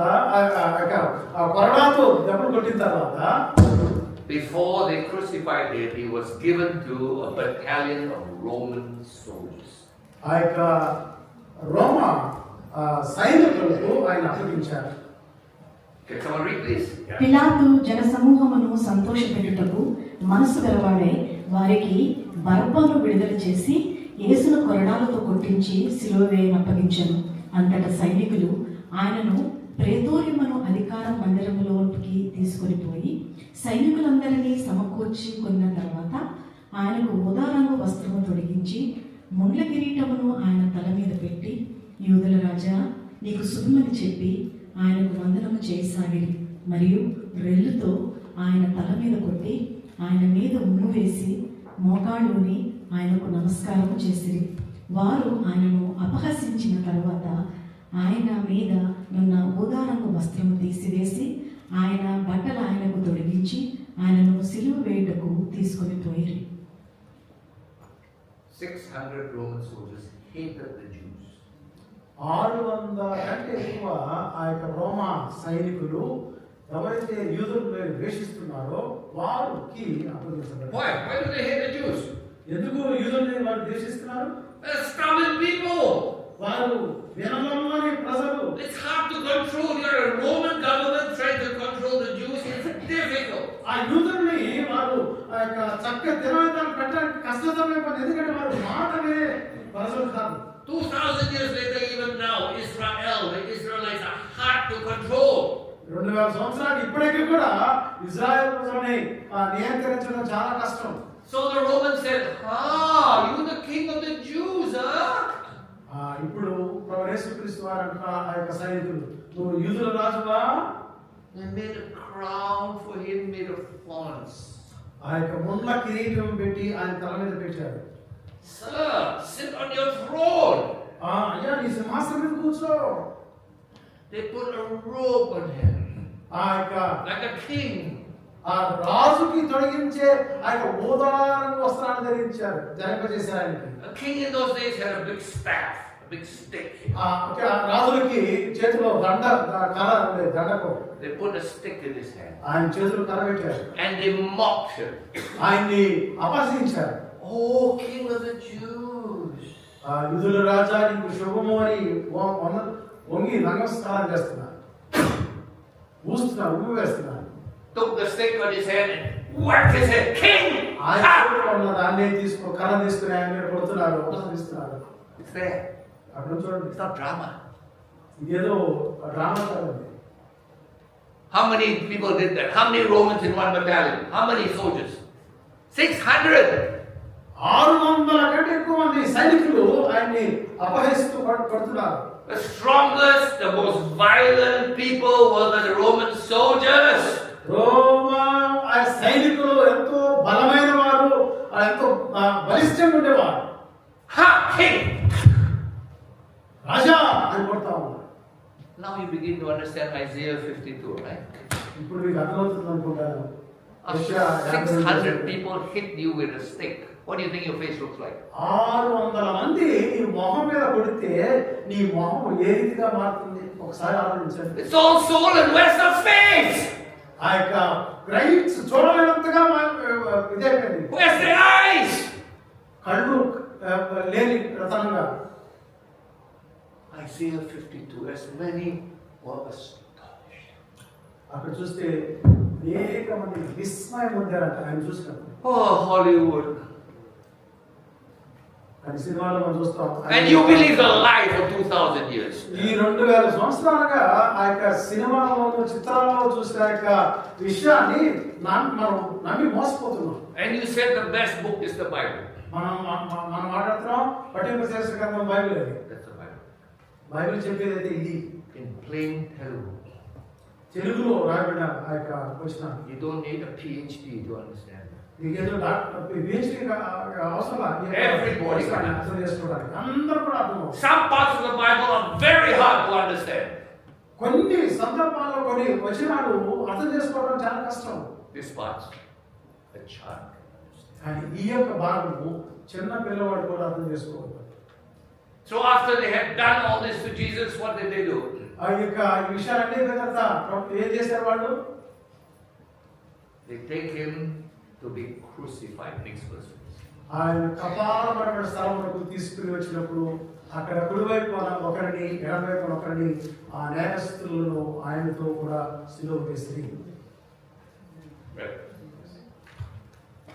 ఆ కొరడాతో దెబ్బలు కొట్టిన తర్వాత, Before they crucified him, he was given to a battalion of Roman soldiers. ఆ యొక్క రోమా సైనికులకు ఆయన అప్పగించారు. Can someone read, please? పిలాతు జనసమూహమును సంతోషపెట్టుటకు మనసు గలవాడై వారికి బరబ్బను విడుదల చేసి యేసును కొరడాలతో కొట్టించి సిలువ వేయనప్పగించెను. అంతటా సైనికులు ఆయనను ప్రేతోర్యమును అధికార మందిరములోకి తీసుకొని పోయి సైనికులందరినీ సమకూర్చి కొన్న తర్వాత ఆయనకు ఊదా రంగు వస్త్రము తొడిగించి ముండ్ల కిరీటమును ఆయన తల మీద పెట్టి, యూదుల రాజా నీకు శుభమని చెప్పి ఆయనకు వందనము చేయసాగిరి. మరియు రెల్లుతో ఆయన తల మీద కొట్టి ఆయన మీద ఉమ్ము వేసి మోకాళ్ళుని ఆయనకు నమస్కారం చేసిరి. వారు ఆయనను అపహసించిన తర్వాత ఆయన మీద ఉన్న ఊదారంగు వస్త్రము తీసివేసి ఆయన బట్టలు ఆయనకు తొడిగించి ఆయనను సిలువ వేయుటకు తీసుకొని పోయిరి. 600 Roman soldiers hated the Jews. 600 కంటే ఎక్కువ ఆ యొక్క రోమా సైనికులు ఎవరైతే యూదులను ద్వేషిస్తున్నారో వారికి అప్పగించబడ్డారు. Why? Why do they hate the Jews? ఎందుకు యూదుల్ని వారు ద్వేషిస్తున్నారు? They're stubborn people. వారు వినమ్రమైన ప్రజలు. It's hard to control. You're a Roman government trying to control the Jews. It's difficult. ఆ యూదుల్ని వారు ఆ యొక్క చక్కగా తినవేదాలు పెట్టడానికి కష్టతరమైన పని. ఎందుకంటే వారు మాట వినే ప్రజలు కాదు. 2000 years later, even now, Israel, the Israelites are hard to control. 2000 సంవత్సరాలు ఇప్పటికీ కూడా ఇజ్రాయెల్ ప్రజల్ని నియంత్రించడం చాలా కష్టం. So the Romans said, you the king of the Jews, huh? ఇప్పుడు ప్రభువు యేసుక్రీస్తు వారు అంటున్న ఆ యొక్క సైనికులు, నువ్వు యూదుల రాజువా? They made a crown for him made of thorns. ఆ యొక్క ముండ్ల కిరీటం పెట్టి ఆయన తల మీద పెట్టారు. Sir, sit on your throne. అయ్యా నీ సింహాసనం మీద కూర్చో. They put a robe on him, ఆ యొక్క like a king. ఆ రాజుకి తొలగించే ఆ యొక్క ఊదారంగు వస్త్రాన్ని ధరించారు, ధరింపజేశారు ఆయనకి. A king in those days had a big staff, big stick. రాజులకి చేతిలో కర్ర ఉండేది, దండకం. They put a stick in his hand. ఆయన చేతులు కర్ర పెట్టారు. And they mocked him. ఆయన్ని అపహసించారు. Oh, King of the Jews. యూదుల రాజా నీకు శుభము అని వంగి నమస్కారం చేస్తున్నారు, ఊస్తున్నారు, ఉమ్మి వేస్తున్నారు. Took the stick on his hand and whacked his head. King! ఆయన చేతిలో ఉన్న దాన్ని కర్ర తీసుకుని ఆయన మీద కొడుతున్నారు, ఉపసరిస్తున్నారు. It's there. అక్కడ చూడండి, It's not drama. ఇదేదో డ్రామా కాదు. How many people did that? How many Romans in one battalion? How many soldiers? 600. 600 కంటే ఎక్కువ మంది సైనికులు ఆయన్ని అపహరిస్తూ కొడుతున్నారు. The strongest, the most violent people were the Roman soldiers. రోమా సైనికులు ఎంతో బలమైన వారు, ఎంతో బలిష్టంగా ఉండేవారు. Ha! King! రాజా అని కొడతా ఉన్నారు. Now you begin to understand Isaiah 52, right? ఇప్పుడు మీకు అర్థమవుతుంది అనుకుంటాను. 600 people hit you with a stick. What do you think your face looks like? 600 మంది నీ మొహం మీద కొడితే నీ మొహం ఏ రీతిగా మారుతుంది ఒకసారి ఆలోచించండి. It's all soul and where's the face? ఆ యొక్క గ్రైట్స్ చూడలేనంతగా ఇదైపోయింది. Where's the eyes? కళ్ళు లేని రతంగా. Isaiah 52, as many were astonished. అక్కడ చూస్తే అనేక మంది విస్మయం పొందారంట ఆయన చూసినప్పుడు. Oh, Hollywood. కానీ సినిమాలో మనం చూస్తాం. And you believe a lie for 2000 years. ఈ 2000 సంవత్సరాలుగా ఆ యొక్క సినిమాలో చిత్రాల్లో చూసిన ఆ యొక్క విషయాన్ని మనం నమ్మి మోసపోతున్నాం. And you said the best book is the Bible. మనం మాట్లాడుతున్నాం పఠింపచేసిన గ్రంథం బైబిల్ అది. That's the Bible. బైబిల్ చెప్పేది అయితే ఇది In plain Telugu. తెలుగులో రాయబడిన ఆ యొక్క వచనం. You don't need a PhD to understand. నీకేదో PhD అవసరం లేదు. Everybody can అర్థం చేసుకోవడానికి అందరూ కూడా అర్థం. Some parts of the Bible are very hard to understand. కొన్ని సందర్భాల్లో కొన్ని వచనాలు అర్థం చేసుకోవడం చాలా కష్టం. This part, a child can understand. కానీ ఈ యొక్క భాగము చిన్న పిల్లవాడు కూడా అర్థం చేసుకోవాలి. So after they had done all this to Jesus, what did they do? ఆ యొక్క ఈ విషయాలన్నీ తర్వాత ఏం చేశారు వాళ్ళు? They take him to be crucified. Next verse. ఆయన కపాలపడిన స్థలమునకు తీసుకుని వచ్చినప్పుడు అక్కడ కుడివైపు ఒకరిని ఎడమవైపు ఒకరిని ఆ నేరస్తులను ఆయనతో కూడా సిలువ వేసి. Right.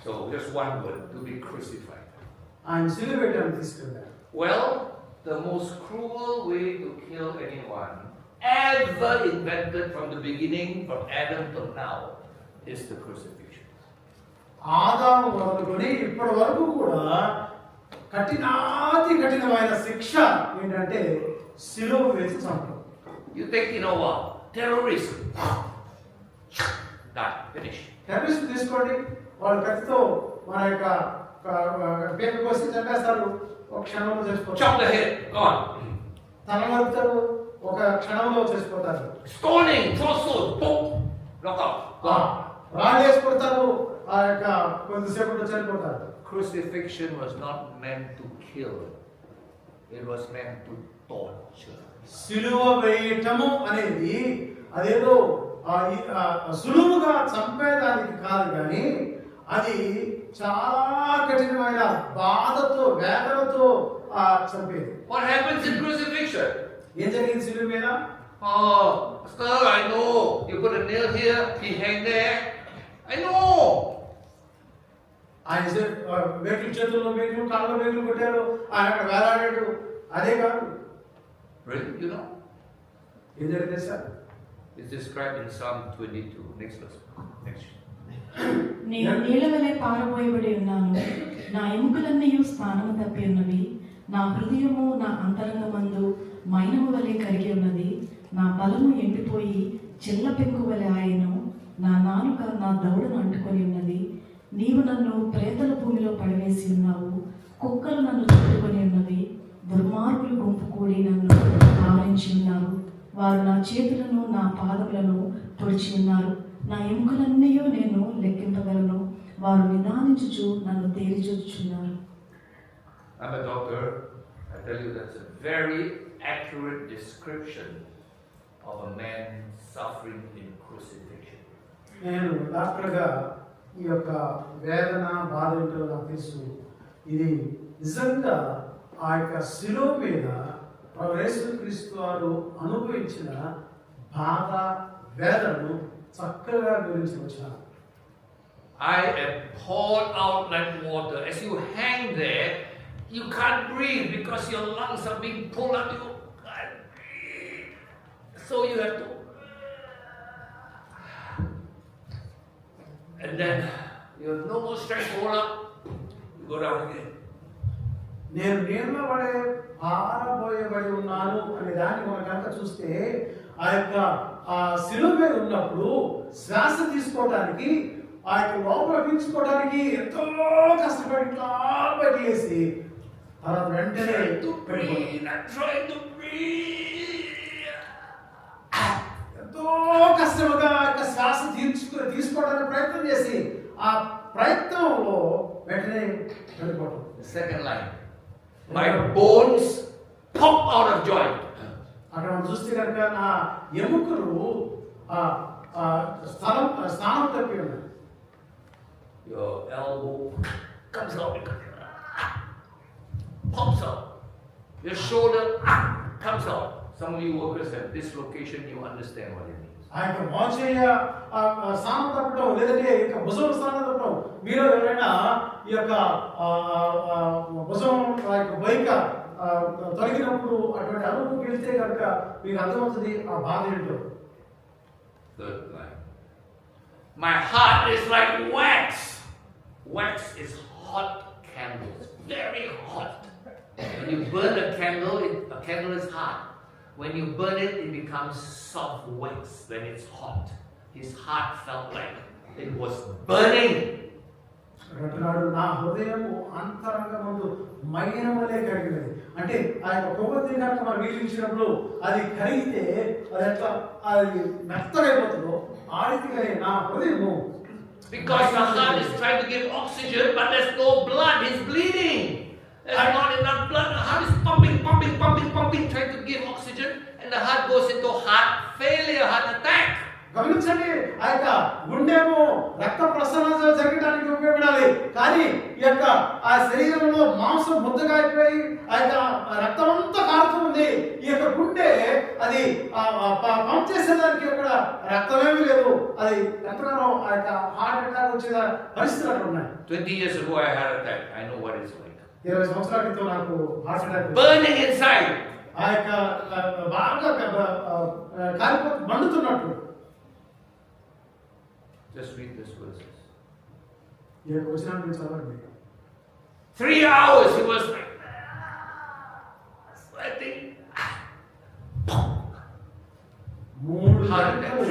So just one word, to be crucified. ఆయన సిలువ వేయడానికి తీసుకెళ్ళారు. Well, the most cruel way to kill anyone ever invented from the beginning, from Adam till now, is the crucifixion. ఆదాము మొదలుకొని ఇప్పటి వరకు కూడా కఠినమైన శిక్ష ఏంటంటే సిలువ వేసి చంపడం. You think, terrorist. Done. Finish. Terrorist తీసుకోండి, వాళ్ళు కత్తితో మన యొక్క పేరు కోసి చంపేస్తారు, ఒక క్షణంలో చచ్చిపోతారు. Chop the head. Gone. తల నరుకుతారు, ఒక క్షణంలో చచ్చిపోతారు. Stoning. Throw sword. Boom. Knock out. Gone. రాళ్ళు వేసి కొడతారు, ఆ యొక్క కొంతసేపట్లో చనిపోతారు. Crucifixion was not meant to kill. It was meant to torture. సిలువ వేయటము అనేది అదేదో సులువుగా చంపేదానికి కాదు, కానీ అది చాలా కఠినమైన బాధతో వేదనతో చంపేది. What happens in crucifixion? ఏం జరిగింది సిలువ మీద? Oh, sir, I know. You put a nail here, he hang there. I know. ఆయన వేట్లు చేతుల్లో వేట్లు, కాళ్ళలో వేట్లు కొట్టారు, ఆయన అక్కడ వేలాడాడు. అదే కాదు. Really? You know? ఏం జరిగింది sir? It's described in Psalm 22. Next verse. Next. నేను నీళ్ళ వలె పారబోయబడి ఉన్నాను, నా ఎముకలన్నీ స్థానము తప్పి ఉన్నవి, నా హృదయము నా అంతరంగమందు మైనము వలె కరిగి ఉన్నది, నా బలము ఎండిపోయి చిల్ల పెంకు వలె ఆయను, నా నాలుక నా దవడను అంటుకొని ఉన్నది. నీవు నన్ను ప్రేతల భూమిలో పడవేసి ఉన్నావు, కుక్కలు నన్ను చుట్టుకొని ఉన్నవి, దుర్మార్గులు గుంపు కూడి నన్ను ఆవరించి ఉన్నారు, వారు నా చేతులను నా పాదములను పొడిచి ఉన్నారు, నా ఎముకలన్నీ నేను లెక్కింపగలను, వారు నిదానించుచు నన్ను తేరి చూచుచున్నారు. I'm a doctor. I tell you, that's a very accurate description of a man suffering in crucifixion. నేను డాక్టర్గా ఈ యొక్క వేదన బాధ ఏంటో నాకు తెలుసు. ఇది నిజంగా ఆ యొక్క శిలువ మీద యేసుక్రీస్తు వారు అనుభవించిన బాధ వేదనను చక్కగా వివరించి వచ్చాను. I am poured out like water. As you hang there, you can't breathe because your lungs are being pulled up. You can't breathe. So you have to. And then you have no more strength to hold up. You go down again. నేను నీళ్ళ పడే పారబోయబడి ఉన్నాను అనే దాన్ని మనం కనుక చూస్తే ఆ యొక్క ఆ శిలువ మీద ఉన్నప్పుడు శ్వాస తీసుకోవడానికి ఆ యొక్క లోపల పీల్చుకోవడానికి ఎంతో కష్టపడి ఇట్లా బయటికి వేసి తర్వాత వెంటనే I'm trying to breathe. ఎంతో కష్టముగా ఆ యొక్క శ్వాస తీసుకోవడానికి ప్రయత్నం చేసి ఆ ప్రయత్నంలో వెంటనే వెళ్ళిపోవడం. The second line. My bones pop out of joint. అక్కడ మనం చూస్తే కనుక నా ఎముకలు స్థానం తప్పి ఉన్నాయి. Your elbow comes out, pops out. Your shoulder comes out. Some of you workers have dislocation, you understand what it means. ఆ యొక్క మోచేయ స్థానం తప్పడం లేదంటే ఇక భుజం స్థానం తప్పడం మీరు ఎవరైనా ఈ యొక్క భుజం ఆ యొక్క బైక తొలగినప్పుడు అటువంటి అనుభవం వెళ్తే కనుక మీకు అర్థమవుతుంది ఆ బాధ ఏంటో. Third line. My heart is like wax. Wax is hot candles, very hot. When you burn a candle is hot. When you burn it, it becomes soft wax when it's hot. His heart felt like it was burning. అంటున్నాడు నా హృదయము అంతరంగమందు మైన వలె కరిగినది. అంటే ఆ యొక్క కొవ్వొత్తిని కనుక మనం వీక్షించినప్పుడు అది కరిగితే అది ఎట్లా అది మెత్తగైపోతుందో ఆ రీతిగానే నా హృదయము. Because the heart is trying to give oxygen, but there's no blood. It's bleeding. There's not enough blood. The heart is pumping, trying to give oxygen, and the heart goes into heart failure, heart attack. గమనించండి, ఆ యొక్క గుండెము రక్త ప్రసరణ జరగడానికి ఉపయోగపడాలి. కానీ ఈ యొక్క ఆ శరీరంలో మాంసం ముద్దగా అయిపోయి ఆ యొక్క రక్తం అంతా కారుతూ ఉంది. ఈ యొక్క గుండె అది పంప్ చేసేదానికి అక్కడ రక్తమేమీ లేదు. అది ఎంతగానో ఆ యొక్క హార్ట్ అటాక్ వచ్చే పరిస్థితులు అక్కడ ఉన్నాయి. 20 years ago I had an attack. I know what it's like. 20 సంవత్సరాల క్రితం నాకు హార్ట్ అటాక్ Burning inside. ఆ యొక్క బాగా కాలిపోతూ మండుతున్నట్టు. Just read this verses. ఈ యొక్క వచనాన్ని చదవండి. 3 hours he was like sweating.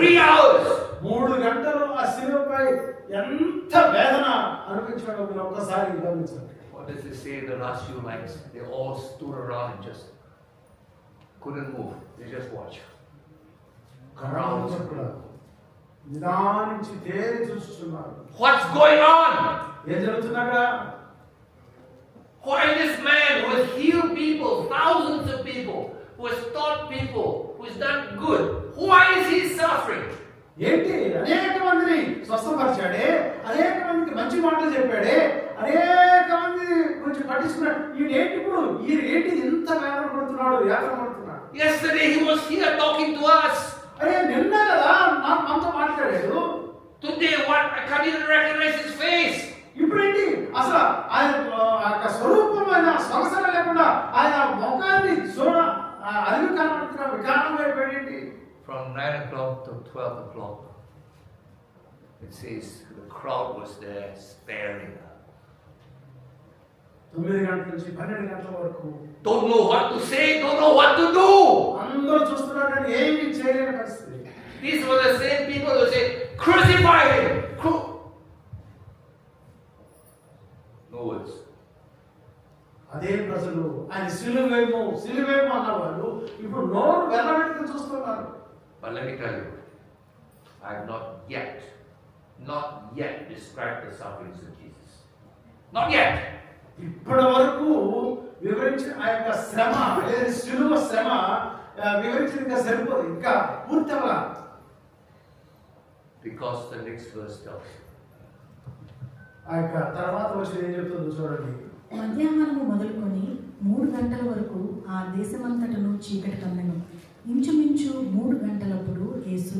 3 hours. 3 గంటలు ఆ శిలువపై ఎంత వేదన అనిపించడం మీరు ఒక్కసారి గమనించండి. What does it say in the last few lines? They all stood around and just couldn't move. They just watched. కరావుతో కూడా నిదానించి తేరి చూస్తున్నారు. What's going on? ఏం జరుగుతుందక్కడ? Why this man who has healed people, thousands of people, who has taught people, who has done good, why is he suffering? ఏంటి అనేక మందిని స్వస్థపరిచాడే, అనేక మందికి మంచి మాటలు చెప్పాడే, అనేక మంది గురించి పట్టించుకున్నాడు. ఏంటి ఇప్పుడు ఏంటి ఇంత వేదన పడుతున్నాడు, యాతన పడుతున్నాడు? Yesterday he was here talking to us. అరే నిన్న కదా మనతో మాట్లాడాడు. Today what? I can't even recognize his face. ఇప్పుడేంటి అసలు ఆయన స్వరూపమైన స్వరసన లేకుండా ఆయన ముఖాన్ని చూడ అది కనబడుతున్న వికారం అయిపోయింది. From 9 o'clock to 12 o'clock, it says the crowd was there staring. 9 గంటల నుంచి 12 గంటల వరకు Don't know what to say, don't know what to do. అందరూ చూస్తున్నారు కానీ ఏమీ చేయలేని పరిస్థితి. These were the same people who say, crucify him. No words. అదే ప్రజలు ఆయన సిలువేమో అన్నవాళ్ళు ఇప్పుడు నోరు వెళ్ళబెట్టుకుని చూస్తున్నారు. But let me tell you, I have not yet described the sufferings of Jesus. Not yet. ఇప్పటి వరకు వివరించిన ఆ యొక్క శ్రమ లేదా శిలువ శ్రమ వివరించిన ఇంకా సరిపోదు, ఇంకా పూర్తి అవ్వాల. Because the next verse tells you. ఆ యొక్క తర్వాత వచ్చి ఏం చెప్తుందో చూడండి. మధ్యాహ్నము మొదలుకొని 3 గంటల వరకు ఆ దేశమంతటను చీకటి కమ్మెను. ఇంచుమించు 3 గంటలప్పుడు యేసు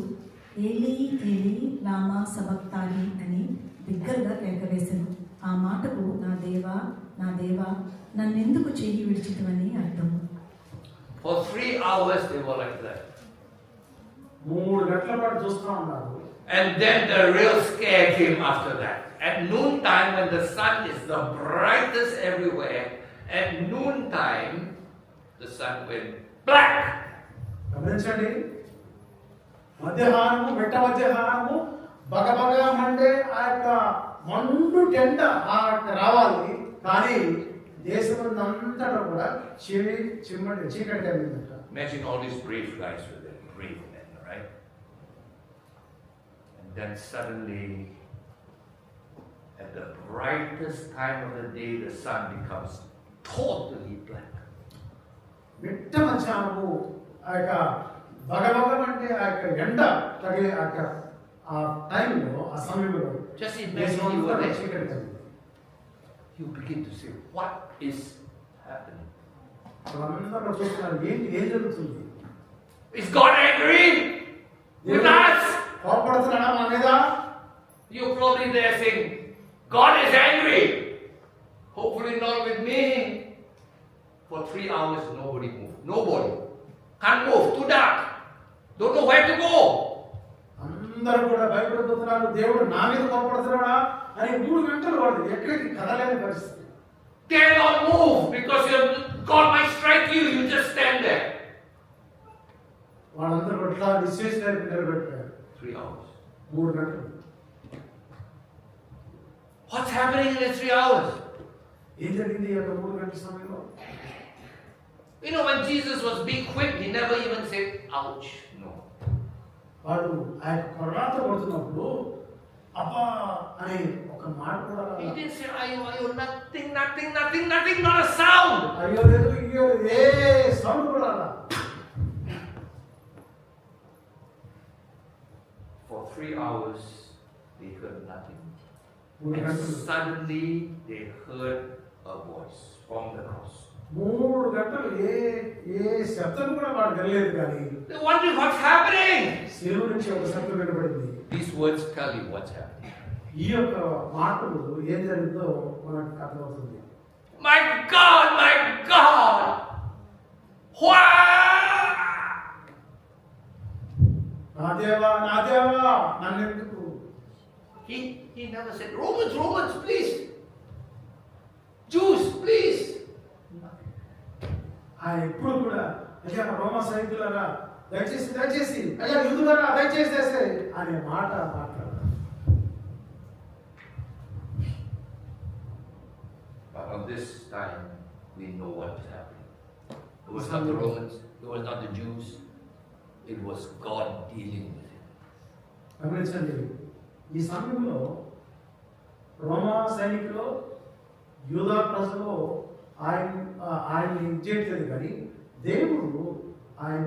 ఏలీ ఏలీ లామా సబక్తాని అని బిగ్గరగా కేకవేసెను. ఆ మాటకు నా దేవా నా దేవా నన్నెందుకు చెయ్యి విడిచితివని అర్థము. For 3 hours they were like that. 3 గంటల పాటు చూస్తూ ఉన్నారు. And then the real scare came after that. At noontime, when the sun is the brightest everywhere, at noontime, the sun went black. గమనించండి, మధ్యాహ్నము మిట్ట మధ్యాహ్నము బగబగా మండే ఆ యొక్క మండు టెండ ఆ యొక్క రావాలి, కానీ దేశమంతటా కూడా చీకటి కలిగిందట. Imagine all these brave guys with them, brave men, right? And then suddenly, at the brightest time of the day, the sun becomes totally black. మిట్ట మధ్యాహ్నము ఆ యొక్క బగబగమంటే ఆ యొక్క ఎండ తగిలే ఆ యొక్క ఆ టైంలో ఆ సమయంలో Just imagine you were there. చీకటి కలిగింది. You begin to say, what is happening? అందరూ చూస్తున్నారు, ఏం జరుగుతుంది? Is God angry with us? కోపడుతున్నాడా మా మీద? You're probably there saying, God is angry. Hopefully not with me. For 3 hours, nobody moved. Nobody. Can't move. Too dark. Don't know where to go. అందరూ కూడా భయపడిపోతున్నారు, దేవుడు నా మీద కోపడుతున్నాడా అని 3 గంటలు వాళ్ళు ఎక్కడికి కదలేని పరిస్థితి. Cannot move because God might strike you. You just stand there. వాళ్ళందరూ ఇట్లా నిశ్చేసి నిలబెట్టారు 3 hours. 3 గంటలు. What's happening in the 3 hours? ఏం జరిగింది ఈ యొక్క 3 గంటల సమయంలో? You know, when Jesus was being whipped, he never even said, ouch. No. వాడు ఆ యొక్క కొరడాతో కొడుతున్నప్పుడు అబ్బా అనే ఒక మాట కూడా He didn't say, ayo, nothing, not a sound. అయ్యో లేదు అయ్యో ఏ సౌండ్ కూడా రాలా. For 3 hours, they heard nothing. 3 And గంటలు. suddenly, they heard a voice from the cross. 3 గంటలు ఏ శబ్దం కూడా వాడు వినలేదు, కానీ They're wondering what's happening. శిలువ నుంచి ఒక శబ్దం వినబడింది. These words tell you what's happening. ఈ యొక్క మాటలు ఏం జరిగిందో మనకు అర్థమవుతుంది. My God, why? నా దేవా నన్నెందుకు? He never said, Romans, please. Jews, please. ఆయన ఎప్పుడు కూడా అయ్యా రోమా సైనికులారా దయచేసి అయ్యా యూదులారా దయచేసి అనే మాట మాట్లాడారు. But on this time, we know what is happening. It was not the Romans, it was not the Jews, it was God dealing with him. గమనించండి, ఈ సమయంలో రోమా సైనికులు యూదా ప్రజలు ఆయన్ని చేయట్లేదు, కానీ దేవుడు ఆయన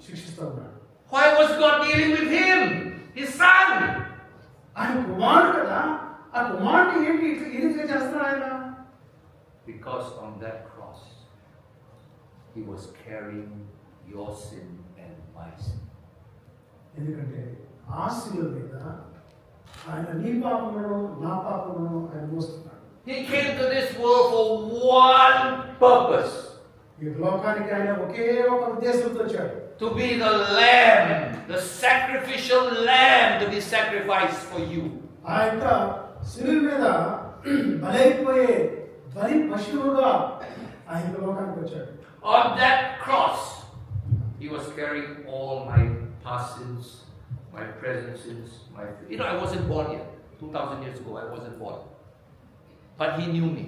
శిక్షిస్తూ ఉన్నాడు. Why was God dealing with him? His son. ఆయన కుమారుడు కదా, ఆ కుమారుడు ఏంటి ఇట్లా చేస్తున్నాడు ఆయన? Because on that cross, he was carrying your sin and my sin. ఎందుకంటే ఆ శిలువ మీద ఆయన నీ పాపమును నా పాపమును ఆయన మోస్తున్నాడు. He came to this world for one purpose. ఈ లోకానికి ఆయన ఒకే ఒక ఉద్దేశంతో వచ్చాడు. To be the lamb, the sacrificial lamb to be sacrificed for you. ఆ యొక్క శిలువ మీద బలైపోయే బలి పశువుగా ఆయన లోకానికి వచ్చాడు. On that cross, he was carrying all my past sins, my present sins, I wasn't born yet. 2000 years ago, I wasn't born. But he knew me.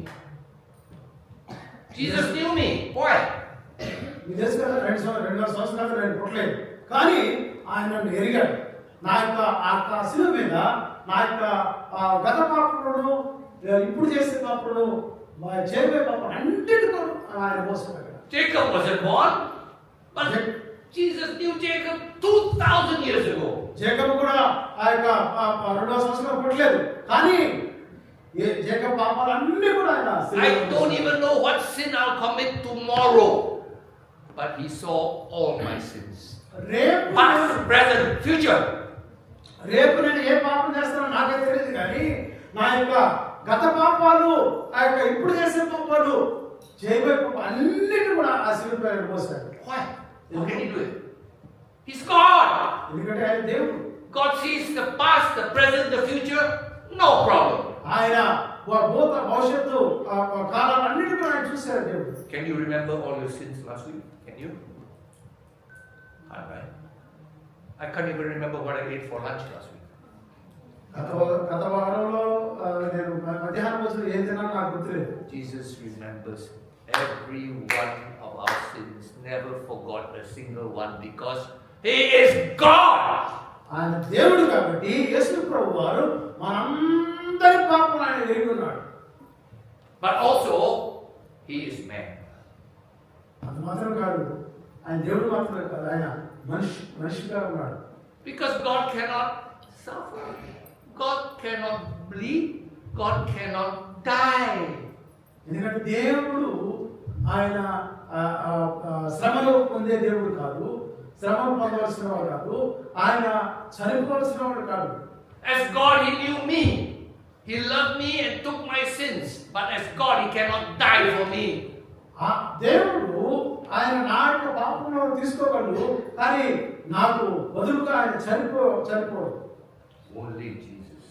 Jesus knew me. Why? మీ తెలుసు కదా, 2 సంవత్సరాలు నేను పుట్టలేదు, కానీ ఆయన నన్ను ఎరిగాడు. నా యొక్క శిలువ మీద నా యొక్క గత పాపలను ఇప్పుడు చేసే పాపలను చేయబోయే పాపం అన్నిటికీ ఆయన మోసపోయాడు. Jacob wasn't born, but Jesus knew Jacob 2,000 years ago. Jacob కూడా ఆ యొక్క 2వ సంవత్సరం పుట్టలేదు, కానీ జేకబ్ పాపాలన్నీ కూడా ఆయన I don't even know what sin I'll commit tomorrow, but he saw all my sins. రేపు Past, present, future. రేపు నేను ఏ పాపం చేస్తానో నాకే తెలియదు, కానీ నా యొక్క గత పాపాలు, ఆ యొక్క ఇప్పుడు చేసే పాపాలు, చేయబోయే పాపం అన్నిటిని కూడా ఆ శిలువపై ఆయన మోసాడు. Why? How can he do it? He's God. ఎందుకంటే ఆయన దేవుడు. God sees the past, the present, the future. No problem. ఆయన భూత భవిష్యత్తు కాలాలన్నిటిని కూడా ఆయన చూశారు దేవుడు. Can you remember all your sins last week? Can you? Alright. I can't even remember what I ate for lunch last week. గత వారంలో నేను మధ్యాహ్నం భోజనం ఏం తిన్నానో నాకు గుర్తులేదు. Jesus remembers every one of our sins, never forgot a single one, because He is God. ఆయన దేవుడు కాబట్టి యేసు ప్రభు వారు మనందరి పాపం ఆయన ఎరిగి ఉన్నాడు. But also, He is man. అది మాత్రం కాదు, ఆయన దేవుడు మాత్రమే కాదు, ఆయన మనిషిగా ఉన్నాడు. Because God cannot suffer, God cannot bleed, God cannot die. ఎందుకంటే దేవుడు ఆయన శ్రమలు పొందే దేవుడు కాదు, శ్రమలు పొందవలసిన వాడు కాదు, ఆయన చనిపోవలసిన వాడు కాదు. As God, He knew me. He loved me and took my sins. But as God, He cannot die for me. ఆ దేవుడు ఆయన నా యొక్క పాపములను తీసుకోగలడు, కానీ నాకు బదులుగా ఆయన చనిపోడు. Only Jesus.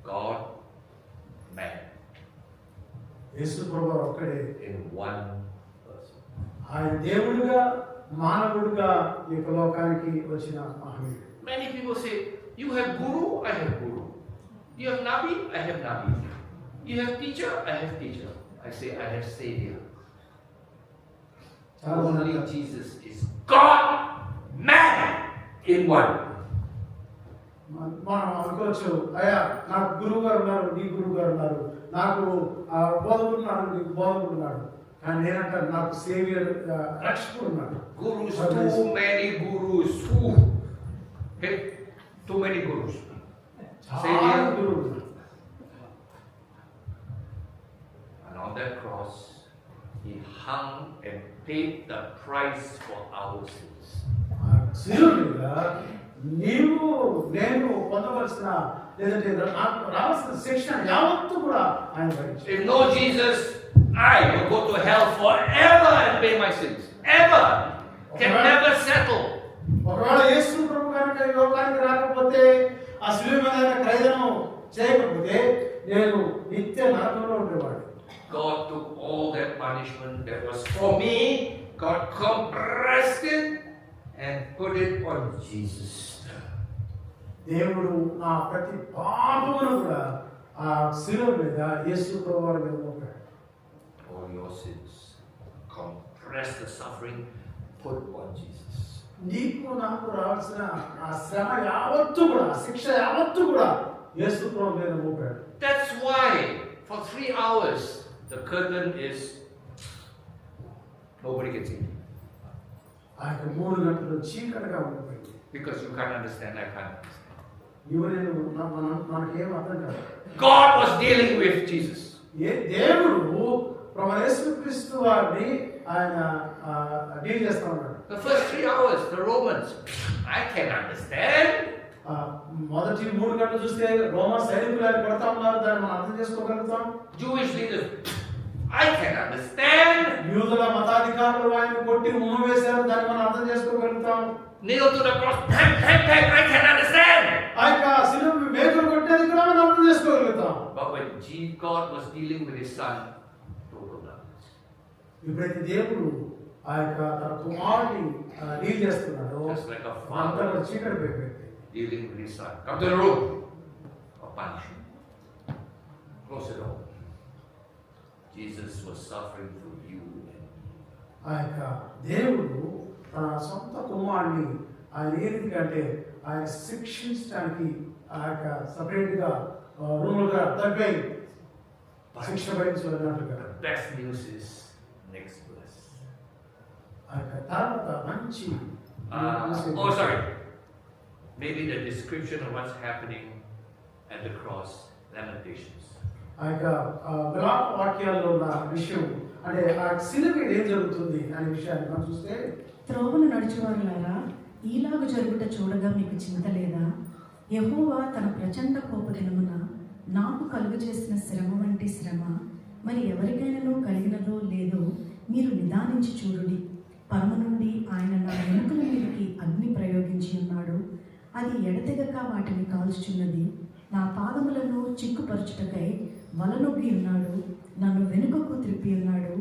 God, man. యేసు ప్రభువు ఒక్కడే In one person. ఆయన దేవుడిగా మానవుడిగా ఈ యొక్క లోకానికి వచ్చిన మహనీయుడు. Many people say, you have guru, I have guru. You have nabi, I have nabi. You have teacher, I have teacher. I say, I have savior. చాలా మంది Only అంటారు, Jesus is God, man, in one. మనం అనుకోవచ్చు, అయ్యా నాకు గురువు గారు ఉన్నారు, నీ గురువు గారు ఉన్నారు, నాకు బోధకుడు ఉన్నాడు, నీకు బోధకుడు ఉన్నాడు, కానీ నేనంటాను నాకు సేవియర్ రక్షకుడు ఉన్నాడు. Gurus, too many gurus. Okay? Too many gurus. చాలా Savior. గురువులు. And on that cross, He hung and paid the price for our sins. ఆ శిలువ మీద నీవు నేను పొందవలసిన లేదంటే నాకు రావాల్సిన శిక్ష యావత్తు కూడా ఆయన భరించాడు. If no Jesus, I will go to hell forever and pay my sins. Ever. Can never settle. ఒకవేళ యేసు ప్రభు కనుక ఈ లోకానికి రాకపోతే, ఆ శిలువ మీద ఆయన క్రయదనం చేయకపోతే నేను నిత్య నరకంలో ఉండేవాడు. God took all that punishment that was for me, God compressed it and put it on Jesus. దేవుడు నా ప్రతి పాపమును కూడా ఆ శిలువ మీద యేసు ప్రభు వారి మీద Mopadu. All your sins, compress the suffering, put on Jesus. నీకు నాకు రావాల్సిన ఆ శ్రమ యావత్తు కూడా, ఆ శిక్ష యావత్తు కూడా యేసు ప్రభు మీద Mopadu. That's why for 3 hours the curtain is nobody can see. ఆ యొక్క 3 గంటలు చీకటిగా ఉండిపోయింది. Because you can't understand, I can't understand. నేను మనకేం అర్థం కాదు. God was dealing with Jesus. దేవుడు ప్రభు యేసుక్రీస్తు వారిని ఆయన డీల్ చేస్తా ఉన్నాడు. The first 3 hours, the Romans, I can't understand. మొదటి 3 గంటలు చూస్తే రోమా సైనికులు ఆయన కొడతా ఉన్నారు, దాన్ని మనం అర్థం చేసుకోగలుగుతాం. Jewish leaders, I can't understand. యూదుల మతాధికారులు ఆయన కొట్టి ఉమ్మ వేశారు, దాన్ని మనం అర్థం చేసుకోగలుగుతాం. Nailed to the cross, bang, bang, bang, I can't understand. ఆ యొక్క శిలువ మేకులు కొట్టేది కూడా మనం అర్థం చేసుకోగలుగుతాం. But when God was dealing with His Son, total darkness. ఇప్పుడైతే దేవుడు ఆ యొక్క తన కుమారుని డీల్ చేస్తున్నాడు, Just like a అంతా father కూడా చీకటి అయిపోయింది. dealing with His Son. Come to the room. Or punish him. Close it all. Jesus was suffering for you and me. ఆ యొక్క దేవుడు తన సొంత కుమారుని ఆయన ఏంటంటే ఆయన శిక్షించడానికి ఆ యొక్క సపరేట్గా రూములుగా తగ్గాయి. శిక్ష భరించబడినట్లుగా. The best news is next verse. ఆ యొక్క తర్వాత మంచి Oh, sorry. Maybe the description of what's happening at the cross, Lamentations. ఆ యొక్క విలాప వాక్యాల్లో ఉన్న విషయం అంటే ఆ శిలువ మీద ఏం జరుగుతుంది అనే విషయాన్ని మనం చూస్తే, త్రోవను నడుచువారులారా, ఈలాగు జరుగుట చూడగా మీకు చింత లేదా? యెహోవా తన ప్రచండ కోప దినమున నాకు కలుగు చేసిన శ్రమ వంటి శ్రమ మరి ఎవరికైనానో కలిగినదో లేదో మీరు నిదానించి చూడుడి. పరమ నుండి ఆయన నా వెనుకల మీదకి అగ్ని ప్రయోగించి ఉన్నాడు. అది ఎడతెగక వాటిని కాల్చుచున్నది. నా పాదములను చిక్కుపరచుటకై వలనొగ్గి ఉన్నాడు. నన్ను వెనుకకు త్రిప్పి ఉన్నాడు.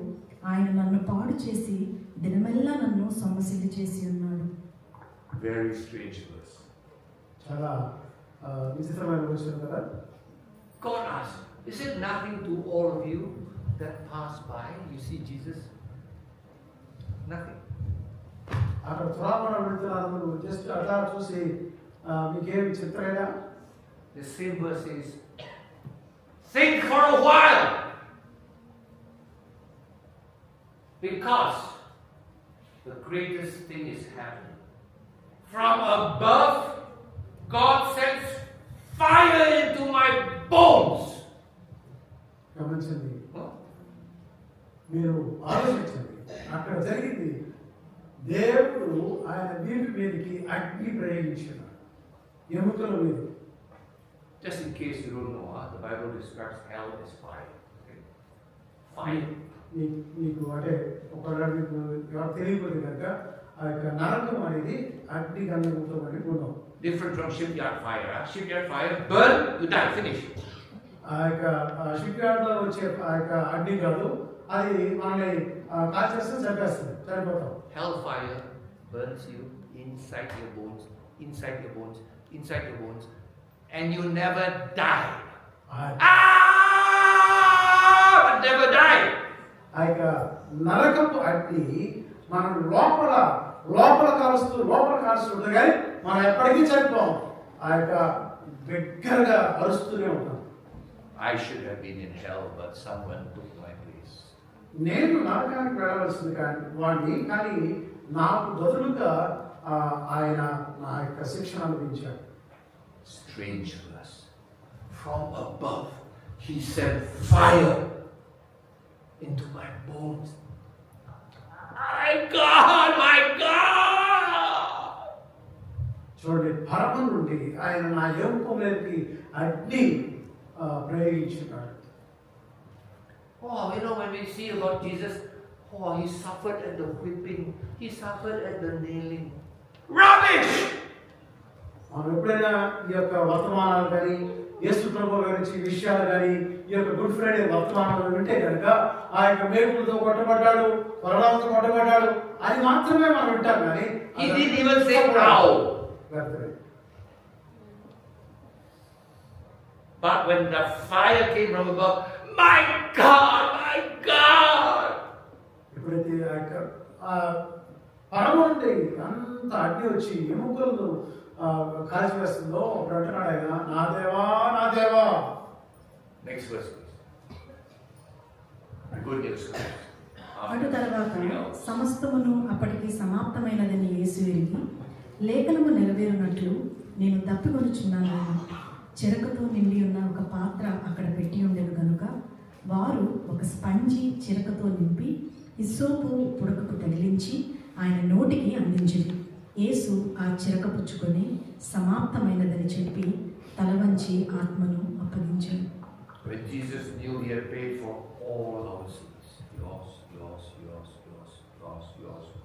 ఆయన నన్ను పాడు చేసి దినమెల్లా నన్ను సొమ్మసిల్లి చేసి ఉన్నాడు. Very strange verse. చాలా విచిత్రమైన విషయం కదా. God asked, is it nothing to all of you that pass by? You see Jesus? Nothing. అక్కడ త్వరపడ వెళ్తున్నారు, జస్ట్ అట్లా చూసి మీకేం చిత్రమేనా? The same verse says, think for a while. Because the greatest thing is happening. From above, God sends fire into my bones. గమనించండి, మీరు ఆలోచించండి. అక్కడ జరిగింది, దేవుడు ఆయన వీటి మీదకి అగ్ని ప్రయోగించాడు, ఎముకల మీద. Just in case you don't know, the Bible describes hell as fire. Okay? Fire. మీకు అంటే ఒకవేళ మీకు ఎవరు తెలియకూడదు కనుక ఆ యొక్క నరకం అనేది అగ్ని గంధంతో అని ఉన్నాం. Different from shipyard fire. Shipyard fire, burn, you die, finish. ఆ యొక్క షిప్ యార్డ్ లో వచ్చే ఆ యొక్క అగ్ని కాదు, అది మనల్ని కాల్చేస్తే చంపేస్తుంది, చనిపోతాం. Hellfire burns you inside your bones, inside your bones, inside your bones, and you never die. But never die. ఆ యొక్క నరకపు అగ్ని మనం లోపల కాలుస్తుంది కానీ మనం ఎప్పటికీ చనిపోం. ఆ యొక్క బిగ్గరగా అరుస్తూనే ఉంటాం. I should have been in hell, but someone took my place. నేను నరకానికి వెళ్ళవలసింది కానీ నాకు బదులుగా ఆయన నా యొక్క శిక్షణ అనుభవించాడు. Strange verse. From above, he sent fire into my bones. My God, my God! చూడండి, పరమ నుండి ఆయన నా ఎముకలకి అగ్ని ప్రయోగించున్నాడు. Oh, you know, when we see about Jesus, oh, he suffered at the whipping, he suffered at the nailing. Rubbish! మనం ఎప్పుడైనా ఈ యొక్క వర్తమానాలు కానీ యేసు ప్రభువు గురించి విషయాలు కానీ ఈ యొక్క గుడ్ ఫ్రైడే వర్తమానాలు వింటే కనుక ఆ యొక్క మేకులతో కొట్టబడ్డాడు, కొరడాలతో కొట్టబడ్డాడు అది మాత్రమే మనం వింటాం కానీ He didn't even say how. But when the fire came from above, my God, my God! ఎప్పుడైతే ఆ యొక్క పరమ నుండి అంత అగ్ని వచ్చి ఎముకలను కాల్చివేస్తుందో అప్పుడు అంటున్నాడు ఆయన, నా దేవా, నా దేవా. Next verse, please. Good news. అటు తర్వాత సమస్తమును అప్పటికి సమాప్తమైనదని యేసు ఎరిగి, లేఖనము నెరవేరునట్లు నేను తప్పికొనుచున్నాను. చెరకుతో నిండి ఉన్న ఒక పాత్ర అక్కడ పెట్టి ఉండేది కనుక వారు ఒక స్పంజి చిరకతో నింపి హిస్సోపు పుడకకు తగిలించి ఆయన నోటికి అందించింది. యేసు ఆ చిరక పుచ్చుకొని సమాప్తమైనదని చెప్పి తల వంచి ఆత్మను అప్పగించాడు. When Jesus knew he had paid for all our sins, yours,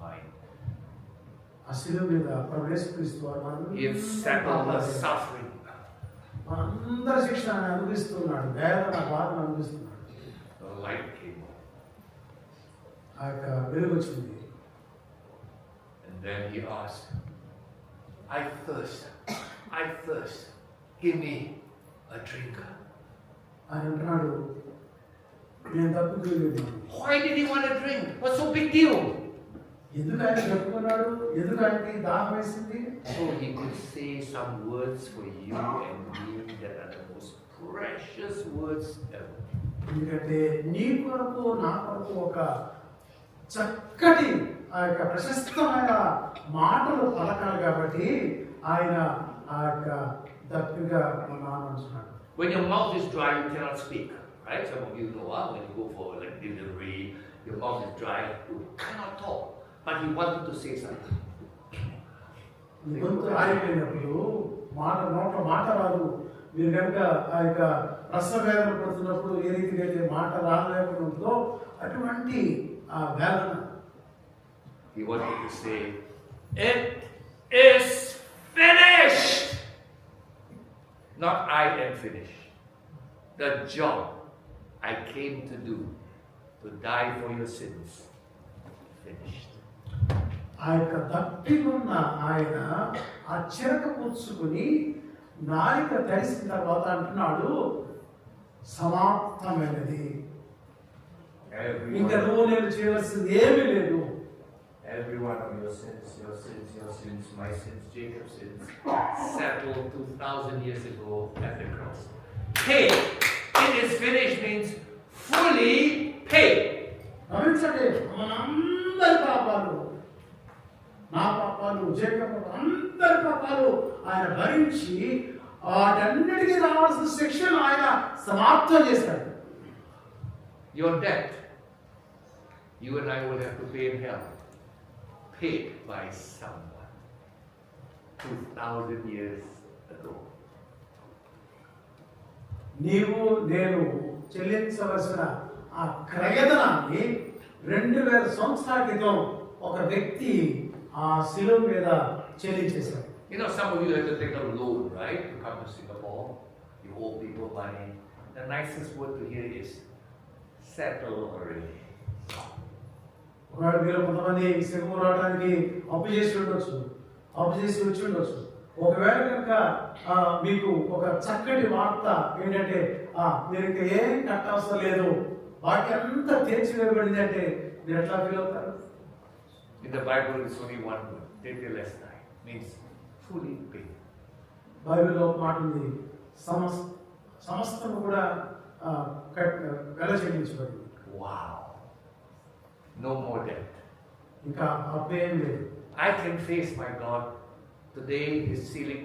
mine. ఆ శిలువ మీద ప్రభు యేసుక్రీస్తు వారు He has settled the suffering. మనందరి శిక్షణ అనుభవిస్తున్నాడు, వేదన బాధను అనుభవిస్తున్నాడు. The light came on. ఆ యొక్క వెలుగు వచ్చింది. And then he asked, I thirst, give me a drink. ఆయన అంటున్నాడు, నేను తప్పుకోలేదు. Why did he want a drink? What's so big deal? ఎందుకు ఆయన చెప్పుకున్నాడు, ఎందుకు ఆయనకి దాహం వేసింది? So he could say some words for you and me that are the most precious words ever. ఎందుకంటే నీ కొరకు నా కొరకు ఒక చక్కటి ఆ యొక్క ప్రశస్తమైన మాటలు పలకాలి కాబట్టి ఆయన ఆ యొక్క దప్పిగా ఆనందించినాడు. When your mouth is dry, you cannot speak. Right? Some of you know when you go for like delivery, your mouth is dry, you cannot talk. But he wanted to say something. గొంతు ఆరిపోయినప్పుడు నోట్లో మాట రాదు. మీరు కనుక ఆ యొక్క ప్రసవ వేదన పడుతున్నప్పుడు ఏ రీతిగా అయితే మాట రాలేకుండా ఉంటుందో అటువంటి ఆ వేదన. He wanted to say, "It is finished." Not I am finished. The job I came to do, to die for your sins, finished. ఆ యొక్క దప్పికున్న ఆయన ఆ చిరక పుచ్చుకుని నాలిక తడిసిన తర్వాత అంటున్నాడు సమాప్తమైనది. ఇంకా నువ్వు నేను చేయవలసింది ఏమీ లేదు. Every one of your sins, my sins, Jacob's sins, settled 2,000 years ago at the cross. Paid. It is finished means fully paid. గమనించండి, మనందరి పాపాలు, నా పాపాలు, జేకబ్ అందరి పాపాలు ఆయన భరించి వాటన్నిటికీ రావాల్సిన శిక్షను ఆయన సమాప్తం చేశాడు. Your debt, you and I will have to pay in hell. Paid by someone 2,000 years ago. నీవు నేను చెల్లించవలసిన ఆ క్రయధనాన్ని 2000 సంవత్సరాల క్రితం ఒక వ్యక్తి ఆ శిలువ మీద చెల్లించేశాడు. You know, some of you have to take a loan, right? To come to Singapore. You owe people money. The nicest word to hear is settle already. ఒకవేళ మీరు కొంతమంది సింగపూర్ రావడానికి అప్పు చేసి ఉండొచ్చు, అప్పు చేసి వచ్చి ఉండొచ్చు. ఒకవేళ కనుక మీకు ఒక చక్కటి వార్త ఏంటంటే మీరు ఇంకా ఏం కట్టవసరం లేదు, బాకీ అంతా తీర్చివేయబడింది అంటే మీరు ఎట్లా ఫీల్ అవుతారు? In the Bible, it's only one word, tetelestai, means fully paid. బైబిల్లో ఒక మాట ఉంది, సమస్తం కూడా వెల చెల్లించబడింది. Wow. No more debt. ఇంకా అప్పేం లేదు. I can face my God. Today is ceiling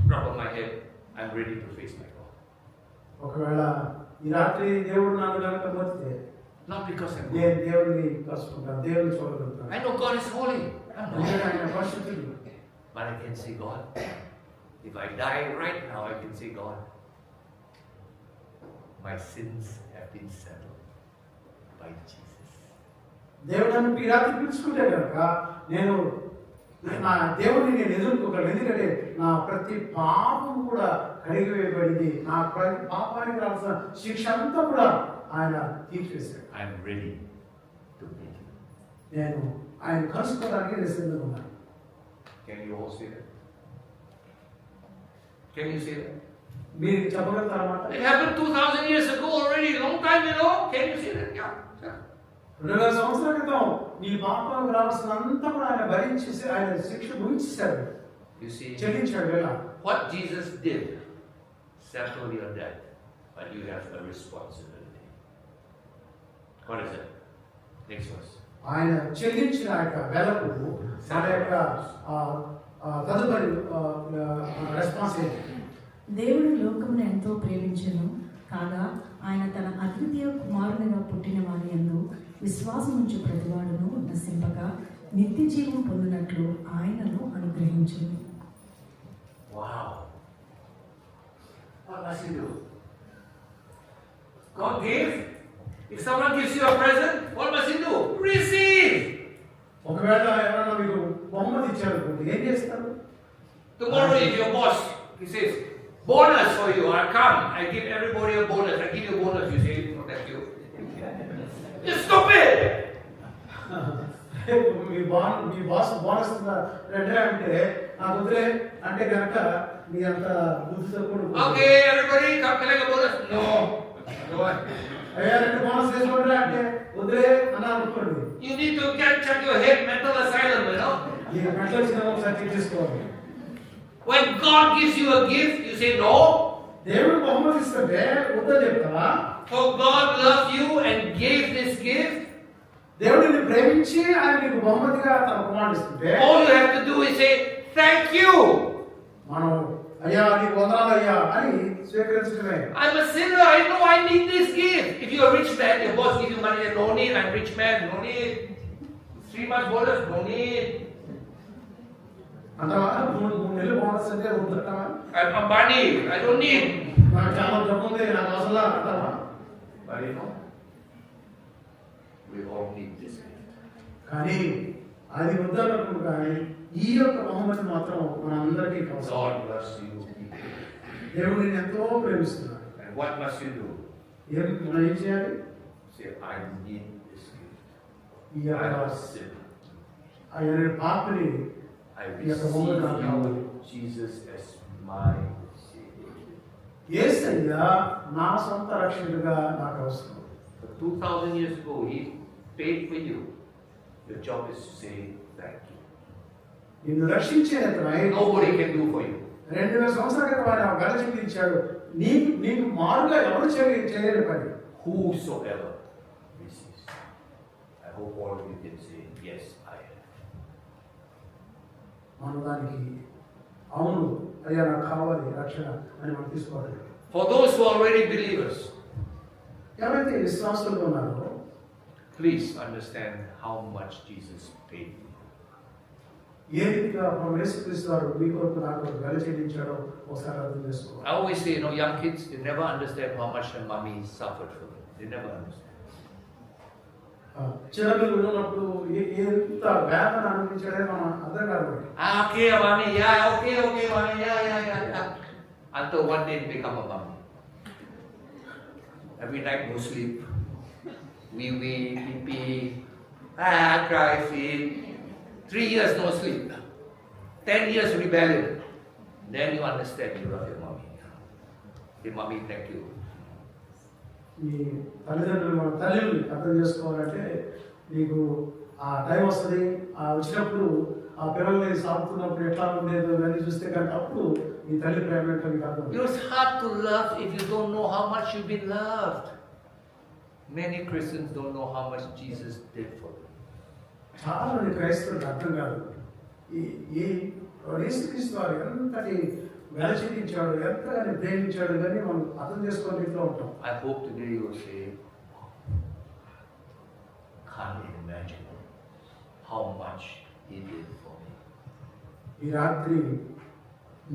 drop on my head. I'm ready to face my God. ఒకవేళ ఈ రాత్రి దేవుడు నన్ను కనుక మర్చితే Not because I'm నేను good. దేవుడిని కలుసుకుంటాను, దేవుడిని చూడగలుగుతాను. I know God is holy. ఆయన పరిశుద్ధుడు. But I can say, God, if I die right now, I can say, God, my sins have been settled by Jesus. దేవుడు నన్ను ఈ రాత్రి పిలుచుకుంటే కనుక నేను నా దేవుడిని నేను ఎదుర్కోగలను. ఎందుకంటే నా ప్రతి పాపం కూడా కడిగివేయబడింది. నా ప్రతి పాపానికి రావాల్సిన శిక్ష అంతా కూడా ఆయన తీర్చివేశాడు. I'm ready to meet you. నేను ఆయన కలుసుకోవడానికి నేను సిద్ధంగా ఉన్నాను. Can you all say that? Can you say that? మీరు చెప్పగలుగుతారన్నమాట. It happened 2,000 years ago already, long time ago. Can you say that? Yeah. 2000 సంవత్సరాల క్రితం నీ పాపాలకు రావాల్సినంతా కూడా ఆయన భరించేసి ఆయన శిక్ష ముగించేశాడు, You see, చెల్లించాడు. వేళ what Jesus did settled your debt, but you have a responsibility. What is it? Next verse. ఆయన చెల్లించిన యొక్క వెలకు మన యొక్క తదుపరి రెస్పాన్స్ ఏంటి? దేవుడు లోకమును ఎంతో ప్రేమించెను కాగా ఆయన తన అద్వితీయ కుమారునిగా పుట్టిన వారి యందు విశ్వాసం ఉంచు ప్రతివాడును నశింపక నిత్య జీవం పొందినట్లు ఆయనను అనుగ్రహించింది. Wow. What must you do? God gave. If someone gives you a present, what must you do? Receive. ఒకవేళ ఎవరైనా మీకు బహుమతి ఇచ్చారు ఏం చేస్తారు? Tomorrow, if your boss, he says, bonus for you, I come, I give everybody a bonus, I give you a bonus, you say, no, thank you. You're stupid! Me boss bonus అంటే నాకు వదిలే అంటే కనుక మీ అంత బుద్ధితో కూడా Okay, everybody, come collect a bonus. No. Go on. అయ్యా 2 బోనస్ వేసుకోండి అంటే వదిలే అని అనుకోండి. You need to check your head, mental asylum, you know. ఈ మెంటల్ సినిమా ఒకసారి చెక్ చేసుకోవాలి. When God gives you a gift, you say no. దేవుడు బహుమతి ఇస్తుంటే వద్దని చెప్తావా? For God loved you and gave this gift. దేవుడు నిన్ను ప్రేమించి ఆయన నీకు బహుమతిగా తన కుమారుడు ఇస్తుంటే All you have to do is say, thank you. మనం అయ్యా నీకు వందనాలు అయ్యా అని స్వీకరించడమే. I'm a sinner. I know I need this gift. If you're a rich man, your boss gives you money, no need. I'm a rich man, no need. 3 months bonus, no need. అంటావా? 3 నెలలు బోనస్ అంటే వద్దంటావా? I'm Ambani, I don't need. నాకు చాలా డబ్బు ఉంది, నాకు అవసరం అంటావా? But you know, we all need this gift. కానీ అది వద్దన్నప్పుడు కానీ ఈ యొక్క బహుమతి మాత్రం మనందరికీ అవసరం. God loves you. దేవుడు నిన్ను ఎంతో ప్రేమిస్తున్నాడు. And what must you do? మనం ఏం చేయాలి? Say, I need this gift. ఈ I'm యొక్క a sinner. ఆయన పాపని I ఈ యొక్క బహుమతి నాకు కావాలి. receive Jesus as my Savior. యేసయ్య నా సొంత రక్షకుడిగా నాకు అవసరం. So 2000 years ago, He paid for you. Your job is to say thank you. నిన్ను రక్షించేతమై Nobody can do for you. 2000 సంవత్సరాల క్రితం ఆయన గలచికి ఇచ్చాడు. నీకు మారుగా ఎవరు చేయలేని పని. Whosoever receives. I hope all of you can say, yes, I am. మనం దానికి అవును అయ్యా నాకు కావాలి రక్షణ అని మనం తీసుకోవాలి. For those who are already believers, ఎవరైతే విశ్వాసులుగా ఉన్నారో please understand how much Jesus paid for you. ఏ రీతిగా ప్రభు యేసుక్రీస్తు వారు మీ కొరకు నా కొరకు వెల చెల్లించాడో ఒకసారి అర్థం చేసుకోవాలి. I always say, young kids, they never understand how much their mommy suffered for them. They never understand. చిన్నపిల్లలు ఉన్నప్పుడు ఎంత వేదన అనిపించడే మనం అర్థం కాదు. Okay, mommy, yeah, okay, mommy, yeah. Until one day they become a mommy. Every night no sleep. Pee, cry, feel. 3 years no sleep. 10 years rebellion. Then you understand you love your mommy. Say, mommy, thank you. ఈ తల్లిదండ్రులు మన తల్లిని అర్థం చేసుకోవాలంటే నీకు ఆ టైం వస్తుంది. ఆ వచ్చినప్పుడు ఆ పిల్లల్ని సాగుతున్నప్పుడు ఎట్లా ఉండేదో ఇవన్నీ చూస్తే కనుక అప్పుడు ఈ తల్లి ప్రేమ ఏంటో నీకు అర్థం. It's hard to love if you don't know how much you've been loved. Many Christians don't know how much Jesus did for them. చాలా మంది క్రైస్తవులకు అర్థం కాదు ఈ యేసుక్రీస్తు వారు ఎంతటి వెల చెల్లించాడు, ఎంతగాని ప్రేమించాడు కానీ మనం అర్థం చేసుకునే రీతిలో ఉంటాం. I hope today you will say, can't imagine how much He did for me. ఈ రాత్రి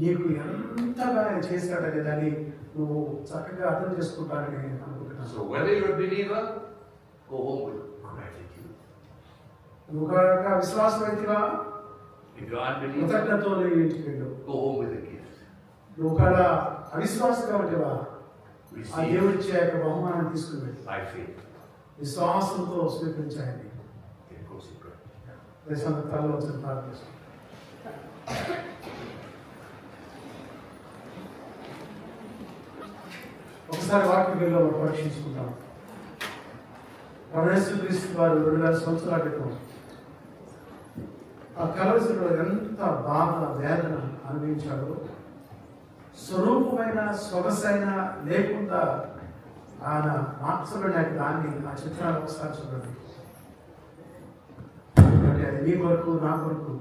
నీకు ఎంతగా ఆయన చేశాడనే దాన్ని నువ్వు చక్కగా అర్థం చేసుకుంటానని నేను అనుకుంటున్నాను. So whether you're a believer, go home with gratitude. నువ్వు కనుక విశ్వాసమైతివా If you're unbeliever, కృతజ్ఞతతో నీ ఇంటికి వెళ్ళు. go home with a gift. నువ్వు కూడా అవిశ్వాసంగా ఉంటేవా ఆ Receive దేవుడిచ్చే యొక్క బహుమానాన్ని తీసుకుని వెళ్ళి by faith. విశ్వాసంతో స్వీకరించాయని Okay, go see prayer. దేశంలో వచ్చిన ప్రార్థిస్తాం. ఒకసారి వాక్యంలో పరీక్షించుకుంటాం. యేసుక్రీస్తు వారు 2000 సంవత్సరాల క్రితం ఆ కలవరిలో ఎంత బాధ వేదన అనుభవించాడో స్వరూపమైన సొగసైన లేకుండా ఆయన మార్చబడిన దాన్ని ఆ చిత్రాలు ఒకసారి చూడండి. అంటే అది నీ కొరకు నా కొరకు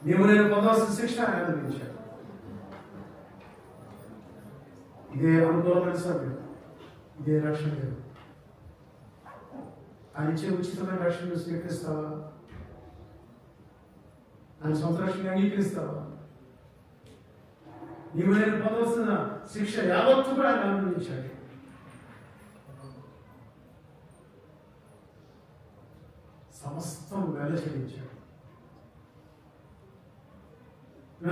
నీవు నేను పొందవలసిన శిక్ష ఆయన అనుభవించాడు. ఇదే అనుకూలమైన సమయం, ఇదే రక్షణ. ఆయన ఇచ్చే ఉచితమైన రక్షణను స్వీకరిస్తావా? ఆయన సొంత రక్షణ అంగీకరిస్తావా? నీవు నేను పొందవలసిన శిక్ష యావత్తు కూడా ఆయన అనుభవించాడు. సమస్తం వెల చెల్లించాడు.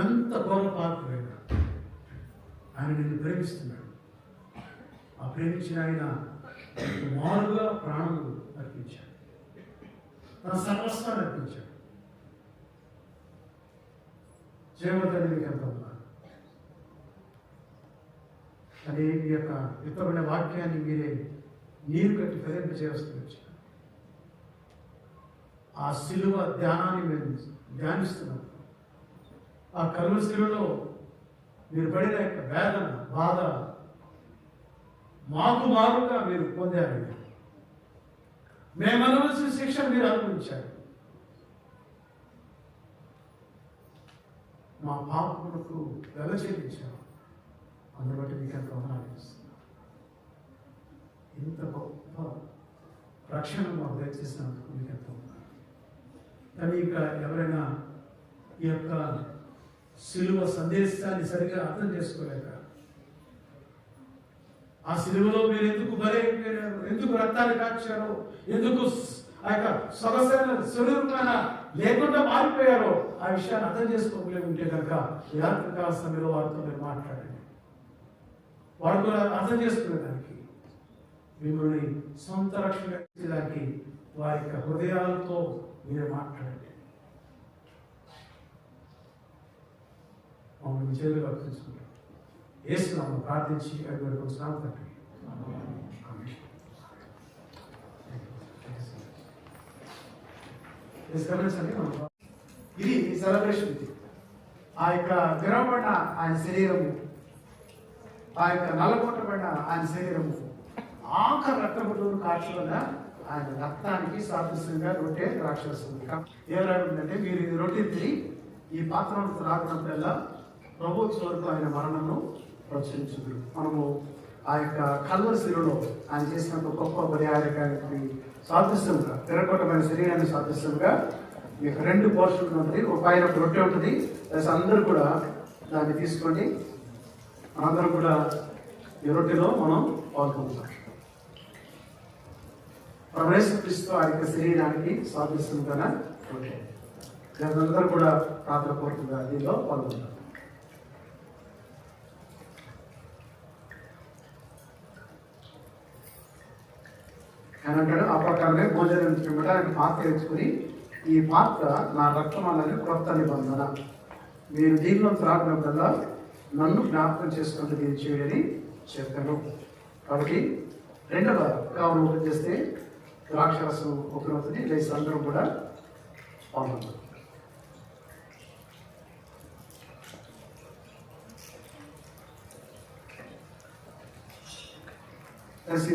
ఎంత గొప్ప పాత్రైనా ఆయన నిన్ను ప్రేమిస్తున్నాడు. ఆ ప్రేమించిన ఆయన మారుగా ప్రాణములు అర్పించాడు, తన సర్వస్వాన్ని అర్పించాడు. జీవతని మీకు ఎంత ఉన్నా అని మీ యొక్క విత్తబడిన వాక్యాన్ని మీరే నీరు కట్టి ఫలింప చేస్తూ ఆ శిలువ ధ్యానాన్ని మేము ధ్యానిస్తున్నాం. ఆ కలువ శిలువలో మీరు పడిన యొక్క వేదన బాధ మాకు మారుగా మీరు పొందారు. మేము అనుభవించిన శిక్ష మీరు అనుభవించారు. మా పాపములకు వెల చెల్లించారు. అందులో బట్టి మీకు ఎంత వందనాలు. ఇంత గొప్ప రక్షణ మాకు దయచేసినందుకు మీకు ఎంత వందనాలు. కానీ ఇక ఎవరైనా ఈ యొక్క సిలువ సందేశాన్ని సరిగ్గా అర్థం చేసుకోలేక, ఆ సిలువలో మీరు ఎందుకు బలైపోయారు, ఎందుకు రక్తాన్ని కాచారో, ఎందుకు ఆ యొక్క సొగసైన శరీరమైన లేకుండా మారిపోయారో ఆ విషయాన్ని అర్థం చేసుకోగలిగి ఉంటే కనుక ఈ రాత్రికాల సమయంలో వారితో మీరు మాట్లాడండి. వారు కూడా అర్థం చేసుకునేదానికి, మిమ్మల్ని సొంత రక్షణ ఇచ్చేదానికి వారి యొక్క హృదయాలతో మీరు మాట్లాడండి. మమ్మల్ని చేతులు అర్పించుకుంటాం. యేసునామములో ప్రార్థించి అడిగివేడుకొంచున్నాము తండ్రి. గమనించండి, ఇది సెలబ్రేషన్. ఇది ఆ యొక్క విరవబడిన ఆయన శరీరము, ఆ యొక్క నల్లగొట్టబడిన ఆయన శరీరము ఆఖరి రక్తపుటూరు కాల్చబడిన ఆయన రక్తానికి సాదృశ్యంగా రొట్టె రాక్షసుంది. ఏమంటే మీరు ఇది రొట్టె తిని ఈ పాత్రను త్రాగినప్పుడల్లా ప్రభువు వరకు ఆయన మరణను ప్రచురించుదురు. మనము ఆ యొక్క కల్వరి శిలువలో ఆయన చేసిన గొప్ప బలియాగానికి సాదృశ్యంగా విరగొట్టబడిన శరీరానికి సాదృశ్యంగా మీకు 2 పోర్షన్లు ఉంటుంది. ఒక పైన ఒక రొట్టె ఉంటుంది. ప్లస్ అందరూ కూడా దాన్ని తీసుకోండి. అందరం కూడా ఈ రొట్టెలో మనం పాల్గొంటాం. యేసుక్రీస్తు ఆ యొక్క శరీరానికి సాదృశ్యంగా రొట్టె. అందరూ కూడా ప్రార్థనాపూర్వకంగా దీనిలో పాల్గొంటారు. ఆయన అంటాడు, ఆ ప్రకారమే భోజనం ఇచ్చినమాట ఆయన పాత్ర తెచ్చుకుని, ఈ పాత్ర నా రక్తం అన్నది క్రొత్త నిబంధన, మీరు దీనిలో త్రాగినప్పుడల్లా నన్ను జ్ఞాపకం చేసుకుంటూ దీన్ని చేయని చెప్పాను. కాబట్టి రెండవ కావును ఓపెన్ చేస్తే ద్రాక్షరసం ఓపెన్ అవుతుంది. లేచి అందరూ కూడా పాల్గొంటారు.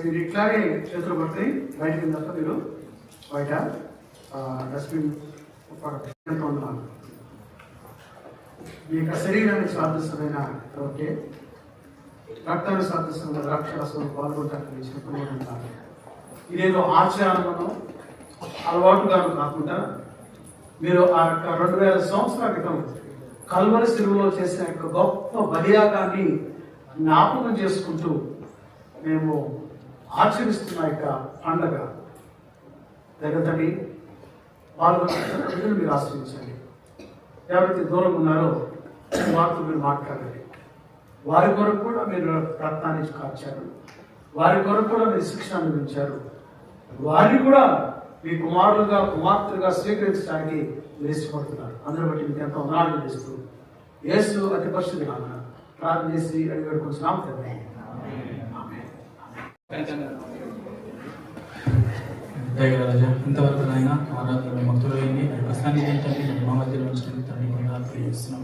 మీరు ఇట్లాగే చేతులు పట్టి బయటకి తర్వాత మీరు బయట డస్ట్బిన్ ఉన్నాను. మీ యొక్క శరీరానికి సాదృశ్యమైన ఓకే రక్తానికి సాదృశ్యమైన ద్రాక్షరసం పాల్గొంటానికి చెప్పబడుతున్నాను. ఇదేదో ఆచారంలో అలవాటుగాను కాకుండా మీరు ఆ యొక్క 2000 సంవత్సరాల క్రితం కల్వరి శిలువలో చేసిన యొక్క గొప్ప బలియాగాన్ని జ్ఞాపకం చేసుకుంటూ మేము ఆచరిస్తున్న యొక్క పండగ దగ్గరని పాల్గొన్న మీరు ఆశ్రయించండి. ఎవరైతే దూరం ఉన్నారో వారితో మీరు మాట్లాడండి. వారి కొరకు కూడా మీరు రక్తాన్ని కార్చారు. వారి కొరకు కూడా మీరు శిక్ష అనుభవించారు. వారిని కూడా మీ కుమారులుగా కుమార్తెలుగా స్వీకరించడానికి మీరు ఇష్టపడుతున్నారు. అందరూ బట్టి మీకు ఎంతో వందనాలు చేస్తూ యేసు అతి పరిశుద్ధ నామమున ప్రార్థన చేసి అడిగివేడుకొంచున్నాము తండ్రి. దయగలరాజా, ఇంతవరకు నాయన ఆరాధన భక్తులు అయింది ప్రస్తుతానికి ఏంటంటే మా మధ్యలో ఉంచడానికి తండ్రి వందనాలు తెలియజేస్తున్నాం.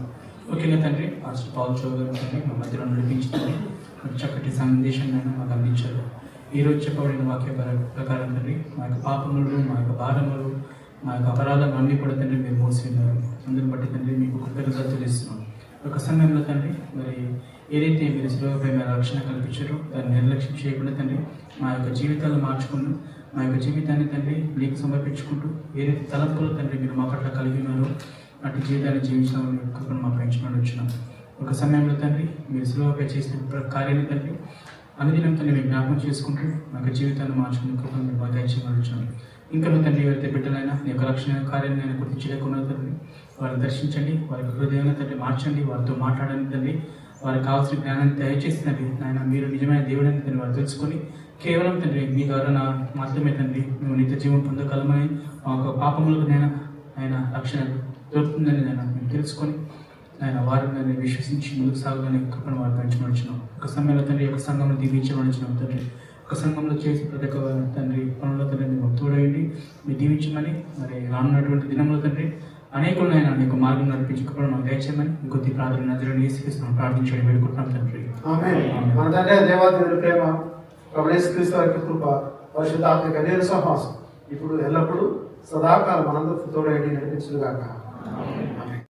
ముఖ్యంగా తండ్రి పాస్టర్ పాల్ చౌదరి తండ్రి మా మధ్యలో నడిపించుకొని చక్కటి సందేశాన్ని మాకు అందించారు. ఈరోజు చెప్పబడిన వాక్య ప్రకారం తండ్రి మా యొక్క పాపములు, మా యొక్క భారములు, మా యొక్క అపరాధాలు అన్నీ కూడా తండ్రి మీరు మోసిన్నారు. అందుని బట్టి తండ్రి మీకు కృతజ్ఞతలు తెలుస్తున్నాం. ఒక సమయంలో తండ్రి మరి ఏదైతే మీరు శిలువపై మీరు రక్షణ కల్పించారో దాన్ని నిర్లక్ష్యం చేయకుండా తండ్రి మా యొక్క జీవితాలు మార్చుకుంటూ మా యొక్క జీవితాన్ని తండ్రి మీకు సమర్పించుకుంటూ ఏదైతే తలంపులు తండ్రి మీరు మా పట్ల కలిగి ఉన్నారో అటు జీవితాన్ని జీవించాలని కృపను మా పెంచుకొని వచ్చినాం. ఒక సమయంలో తండ్రి మీరు శిలువపై చేసిన కార్యాన్ని తండ్రి అనుదినం తండ్రి మీరు జ్ఞాపకం చేసుకుంటూ మా యొక్క జీవితాన్ని మార్చుకునే కృపను మీరు బాగా దయచేయమని వచ్చాను. ఇంకా తండ్రి ఎవరైతే బిడ్డలైనా నీ యొక్క రక్షణ కార్యాన్ని నేను గుర్తించలేకున్నా తండ్రి వారిని దర్శించండి, వారి హృదయాన్ని తండ్రి మార్చండి, వారితో మాట్లాడండి తండ్రి. వారికి కావాల్సిన జ్ఞానాన్ని దయచేసి తండ్రి నాయన మీరు నిజమైన దేవుడని తండ్రి వారు తెలుసుకొని కేవలం తండ్రి మీ ద్వారా మాత్రమే తండ్రి మేము నిత్య జీవం పొందగలమని మా యొక్క పాపములకు ఆయన రక్షణ దొరుకుతుందని నేను మేము తెలుసుకొని ఆయన వారిని విశ్వసించి ముందుకు సాగాలని కృపను వారు పెంచమనిచ్చినాం. ఒక సమయంలో తండ్రి యొక్క సంఘంలో దీవించమనిచ్చినాం తండ్రి. ఒక సంఘంలో చేసి ప్రతి ఒక్క తండ్రి పనుల్లో తండ్రి మేము తోడేయండి, మీరు దీవించమని మరి రానున్నటువంటి దినంలో తండ్రి అనేకులైనా నీకు మార్గం నడిపించుకోవడం మాకు దయచేయమని ఇంకొద్ది ప్రార్థన నజరుని యేసుక్రీస్తును ప్రార్థించడం వేడుకుంటున్నాం తండ్రి. ఆమేన్. మన తండ్రి దేవాదేవుని ప్రేమ, ప్రభు యేసుక్రీస్తు వారి కృప, పరిశుద్ధాత్మిక అన్యోన్య సహవాసం ఇప్పుడు ఎల్లప్పుడూ సదాకాలం మనందరికీ తోడేంటి నడిపించుగాక. ఆమేన్.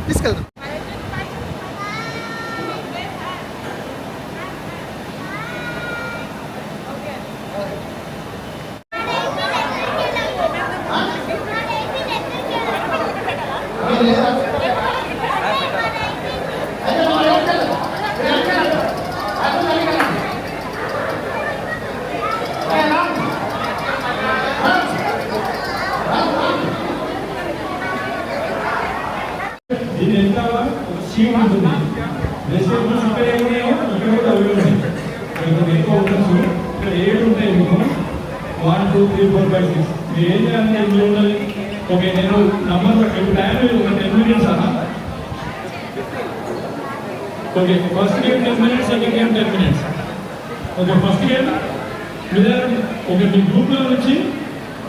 తీసుకెళ్తాం. దీని ఎంత షీట్ ఉంటుంది. వెజిటేబుల్స్ ఇక్కడ ఏమున్నాయో ఇక్కడ కూడా అవి ఉన్నాయి. ఇక్కడ ఎక్కువ ఉండొచ్చు. ఇక్కడ 7 ఉంటాయి మీకు. 1 2 3 4 5 6. మీరు ఏం చేయాలంటే ఇందులో ఉండాలి. ఓకే, నేను నంబర్ ఇప్పుడు టైం ఒక 10 minutes అన్నా. Okay, first game 10 minutes, second game 10 minutes. Okay, first game మీరు ఒక మీ గ్రూప్లో నుంచి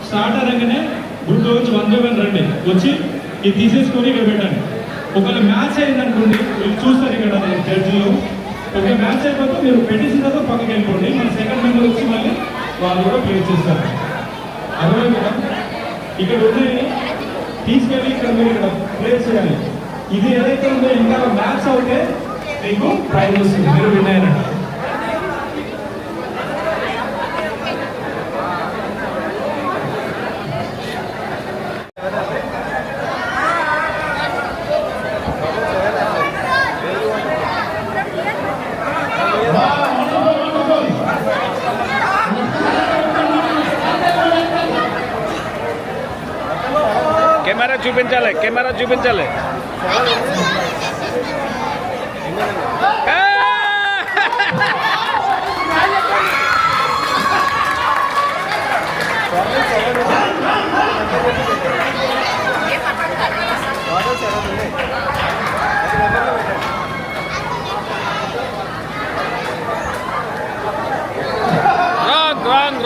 స్టార్ట్ అవ్వగానే గ్రూప్లో వచ్చి 1 by 1 రండి. వచ్చి ఇది తీసేసుకొని ఇక్కడ పెట్టండి. ఒకవేళ మ్యాచ్ అయిందనుకోండి, మీరు చూస్తారు ఇక్కడ జడ్జిలో. ఒక మ్యాచ్ అయిపోతే మీరు పెట్టేసిన తర్వాత పక్కకి వెళ్ళిపోండి. మన సెకండ్ మెంబర్ వచ్చి మళ్ళీ వాళ్ళు కూడా ప్లే చేస్తారు. అర్థమైంది కదా? ఇక్కడ ఉండి తీసుకెళ్ళి ఇక్కడ మీరు ఇక్కడ ప్లే చేయాలి. ఇది ఏదైతే ఉందో ఇంకా మ్యాచ్ అవుతే మీకు ప్రైజ్ వస్తుంది, మీరు విన్ అయినట్టు. కెమెరా చూపించాలి. రాంగ్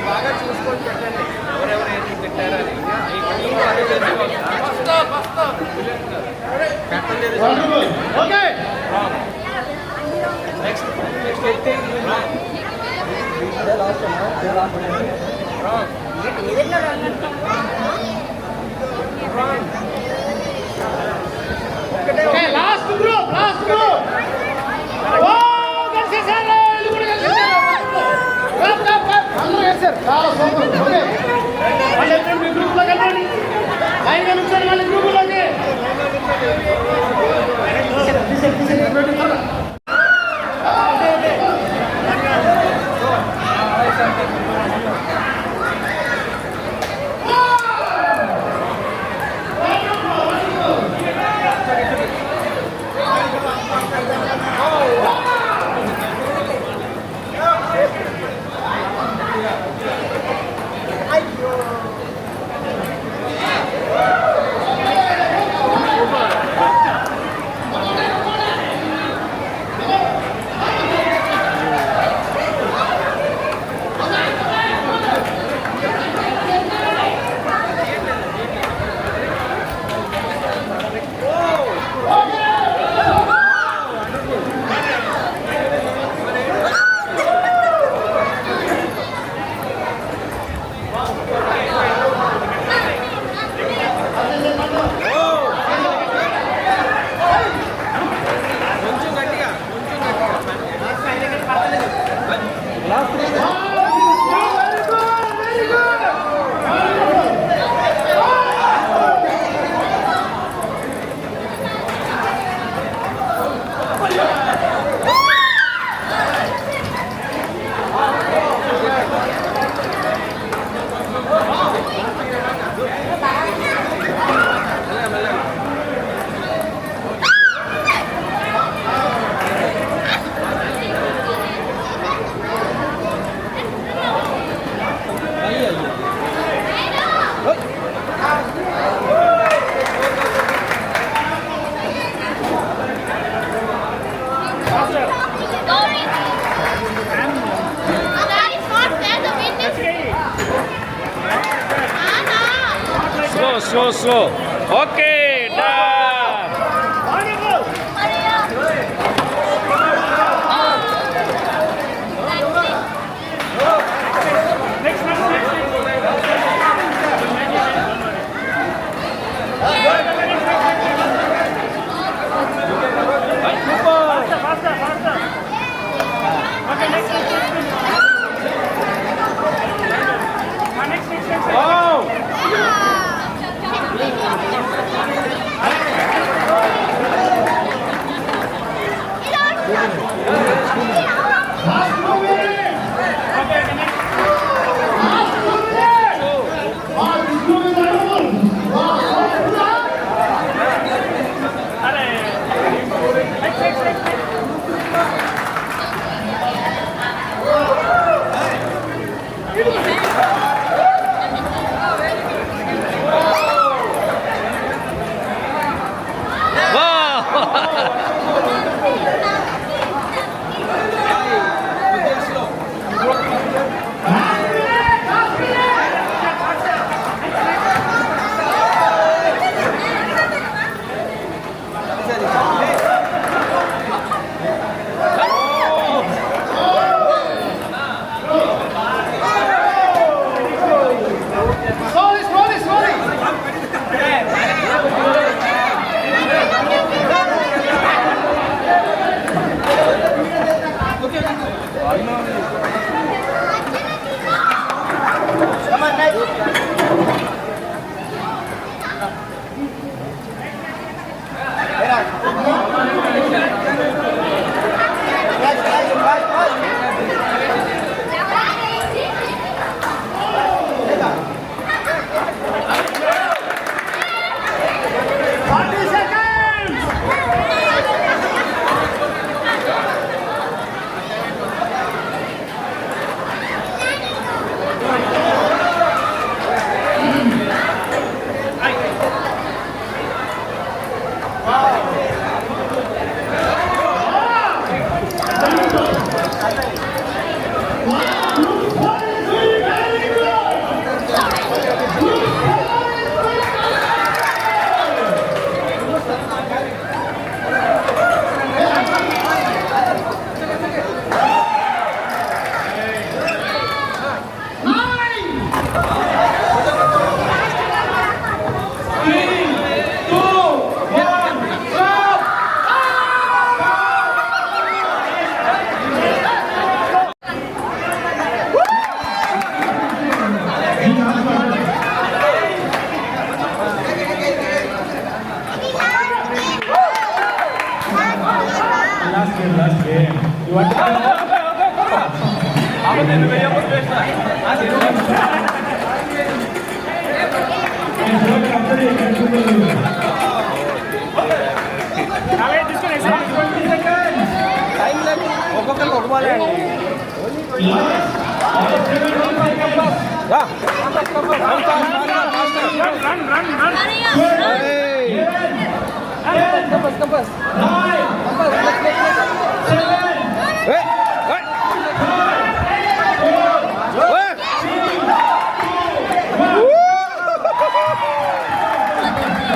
బాగా చూసుకొని పెట్టండి ఎవరెవరు ఏం పెట్టారని. లాస్ట్ గ్రూప్ చాలా సూపర్. ఓకే, మళ్ళీ మీ గ్రూప్లో కలవండి. లైన్గా నుంచండి మళ్ళీ గ్రూపులోకి. Slow. Okay, done.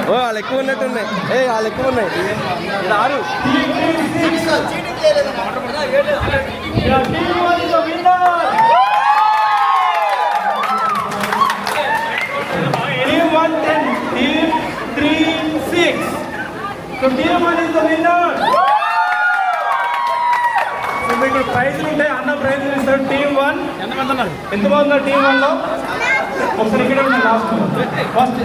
వాళ్ళు ఎక్కువ ఉన్నట్టున్నాయి. వాళ్ళు ఎక్కువ ఉన్నాయి. ఆరు Team 110, Team 3-6. So Team 1 is the winner. ఇప్పుడు ప్రైజ్లు ఉంటాయి. అన్న ప్రైజ్లు ఇస్తాడు. టీమ్ 1 ఎంతమంది ఉన్నారు? ఎంతమంది ఉన్నారు టీమ్ 1 లో? ఒకసారి ఇక్కడ ఉన్నారు లాస్ట్ ఫస్ట్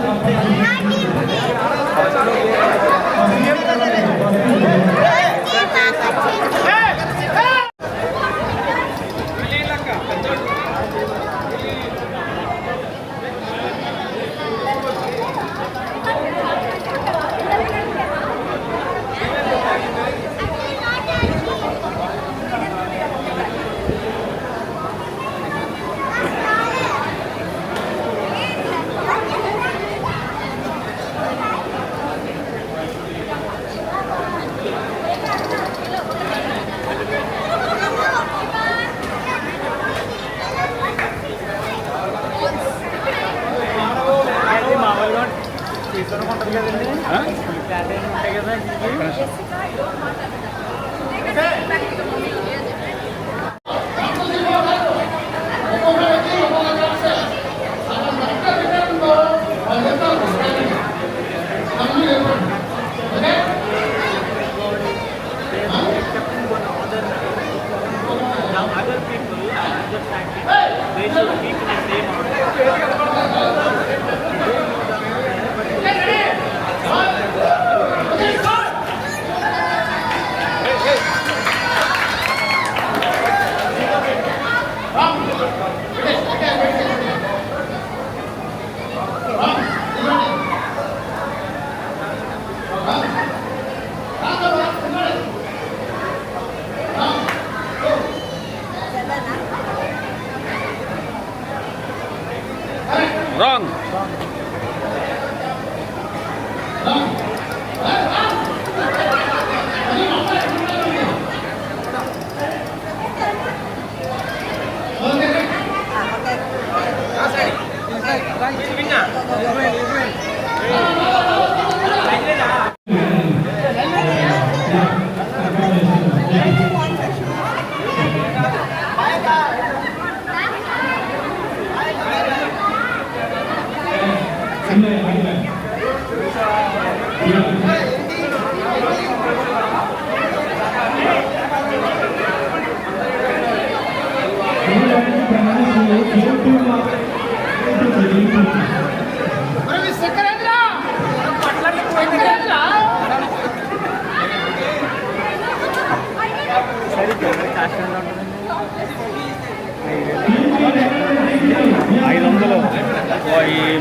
Wrong.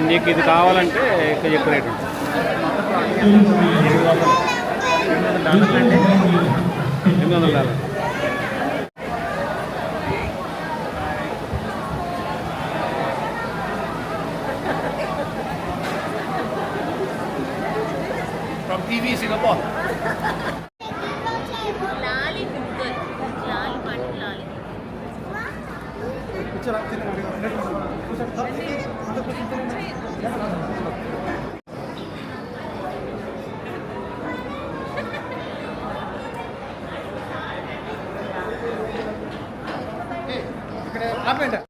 నీకు ఇది కావాలంటే ఎక్కువ ఎక్కువ రేట్ ఉంటుంది. 800 dollar. From TV Singapore. Lali Google. Lali Patti Lali. ఆపండి.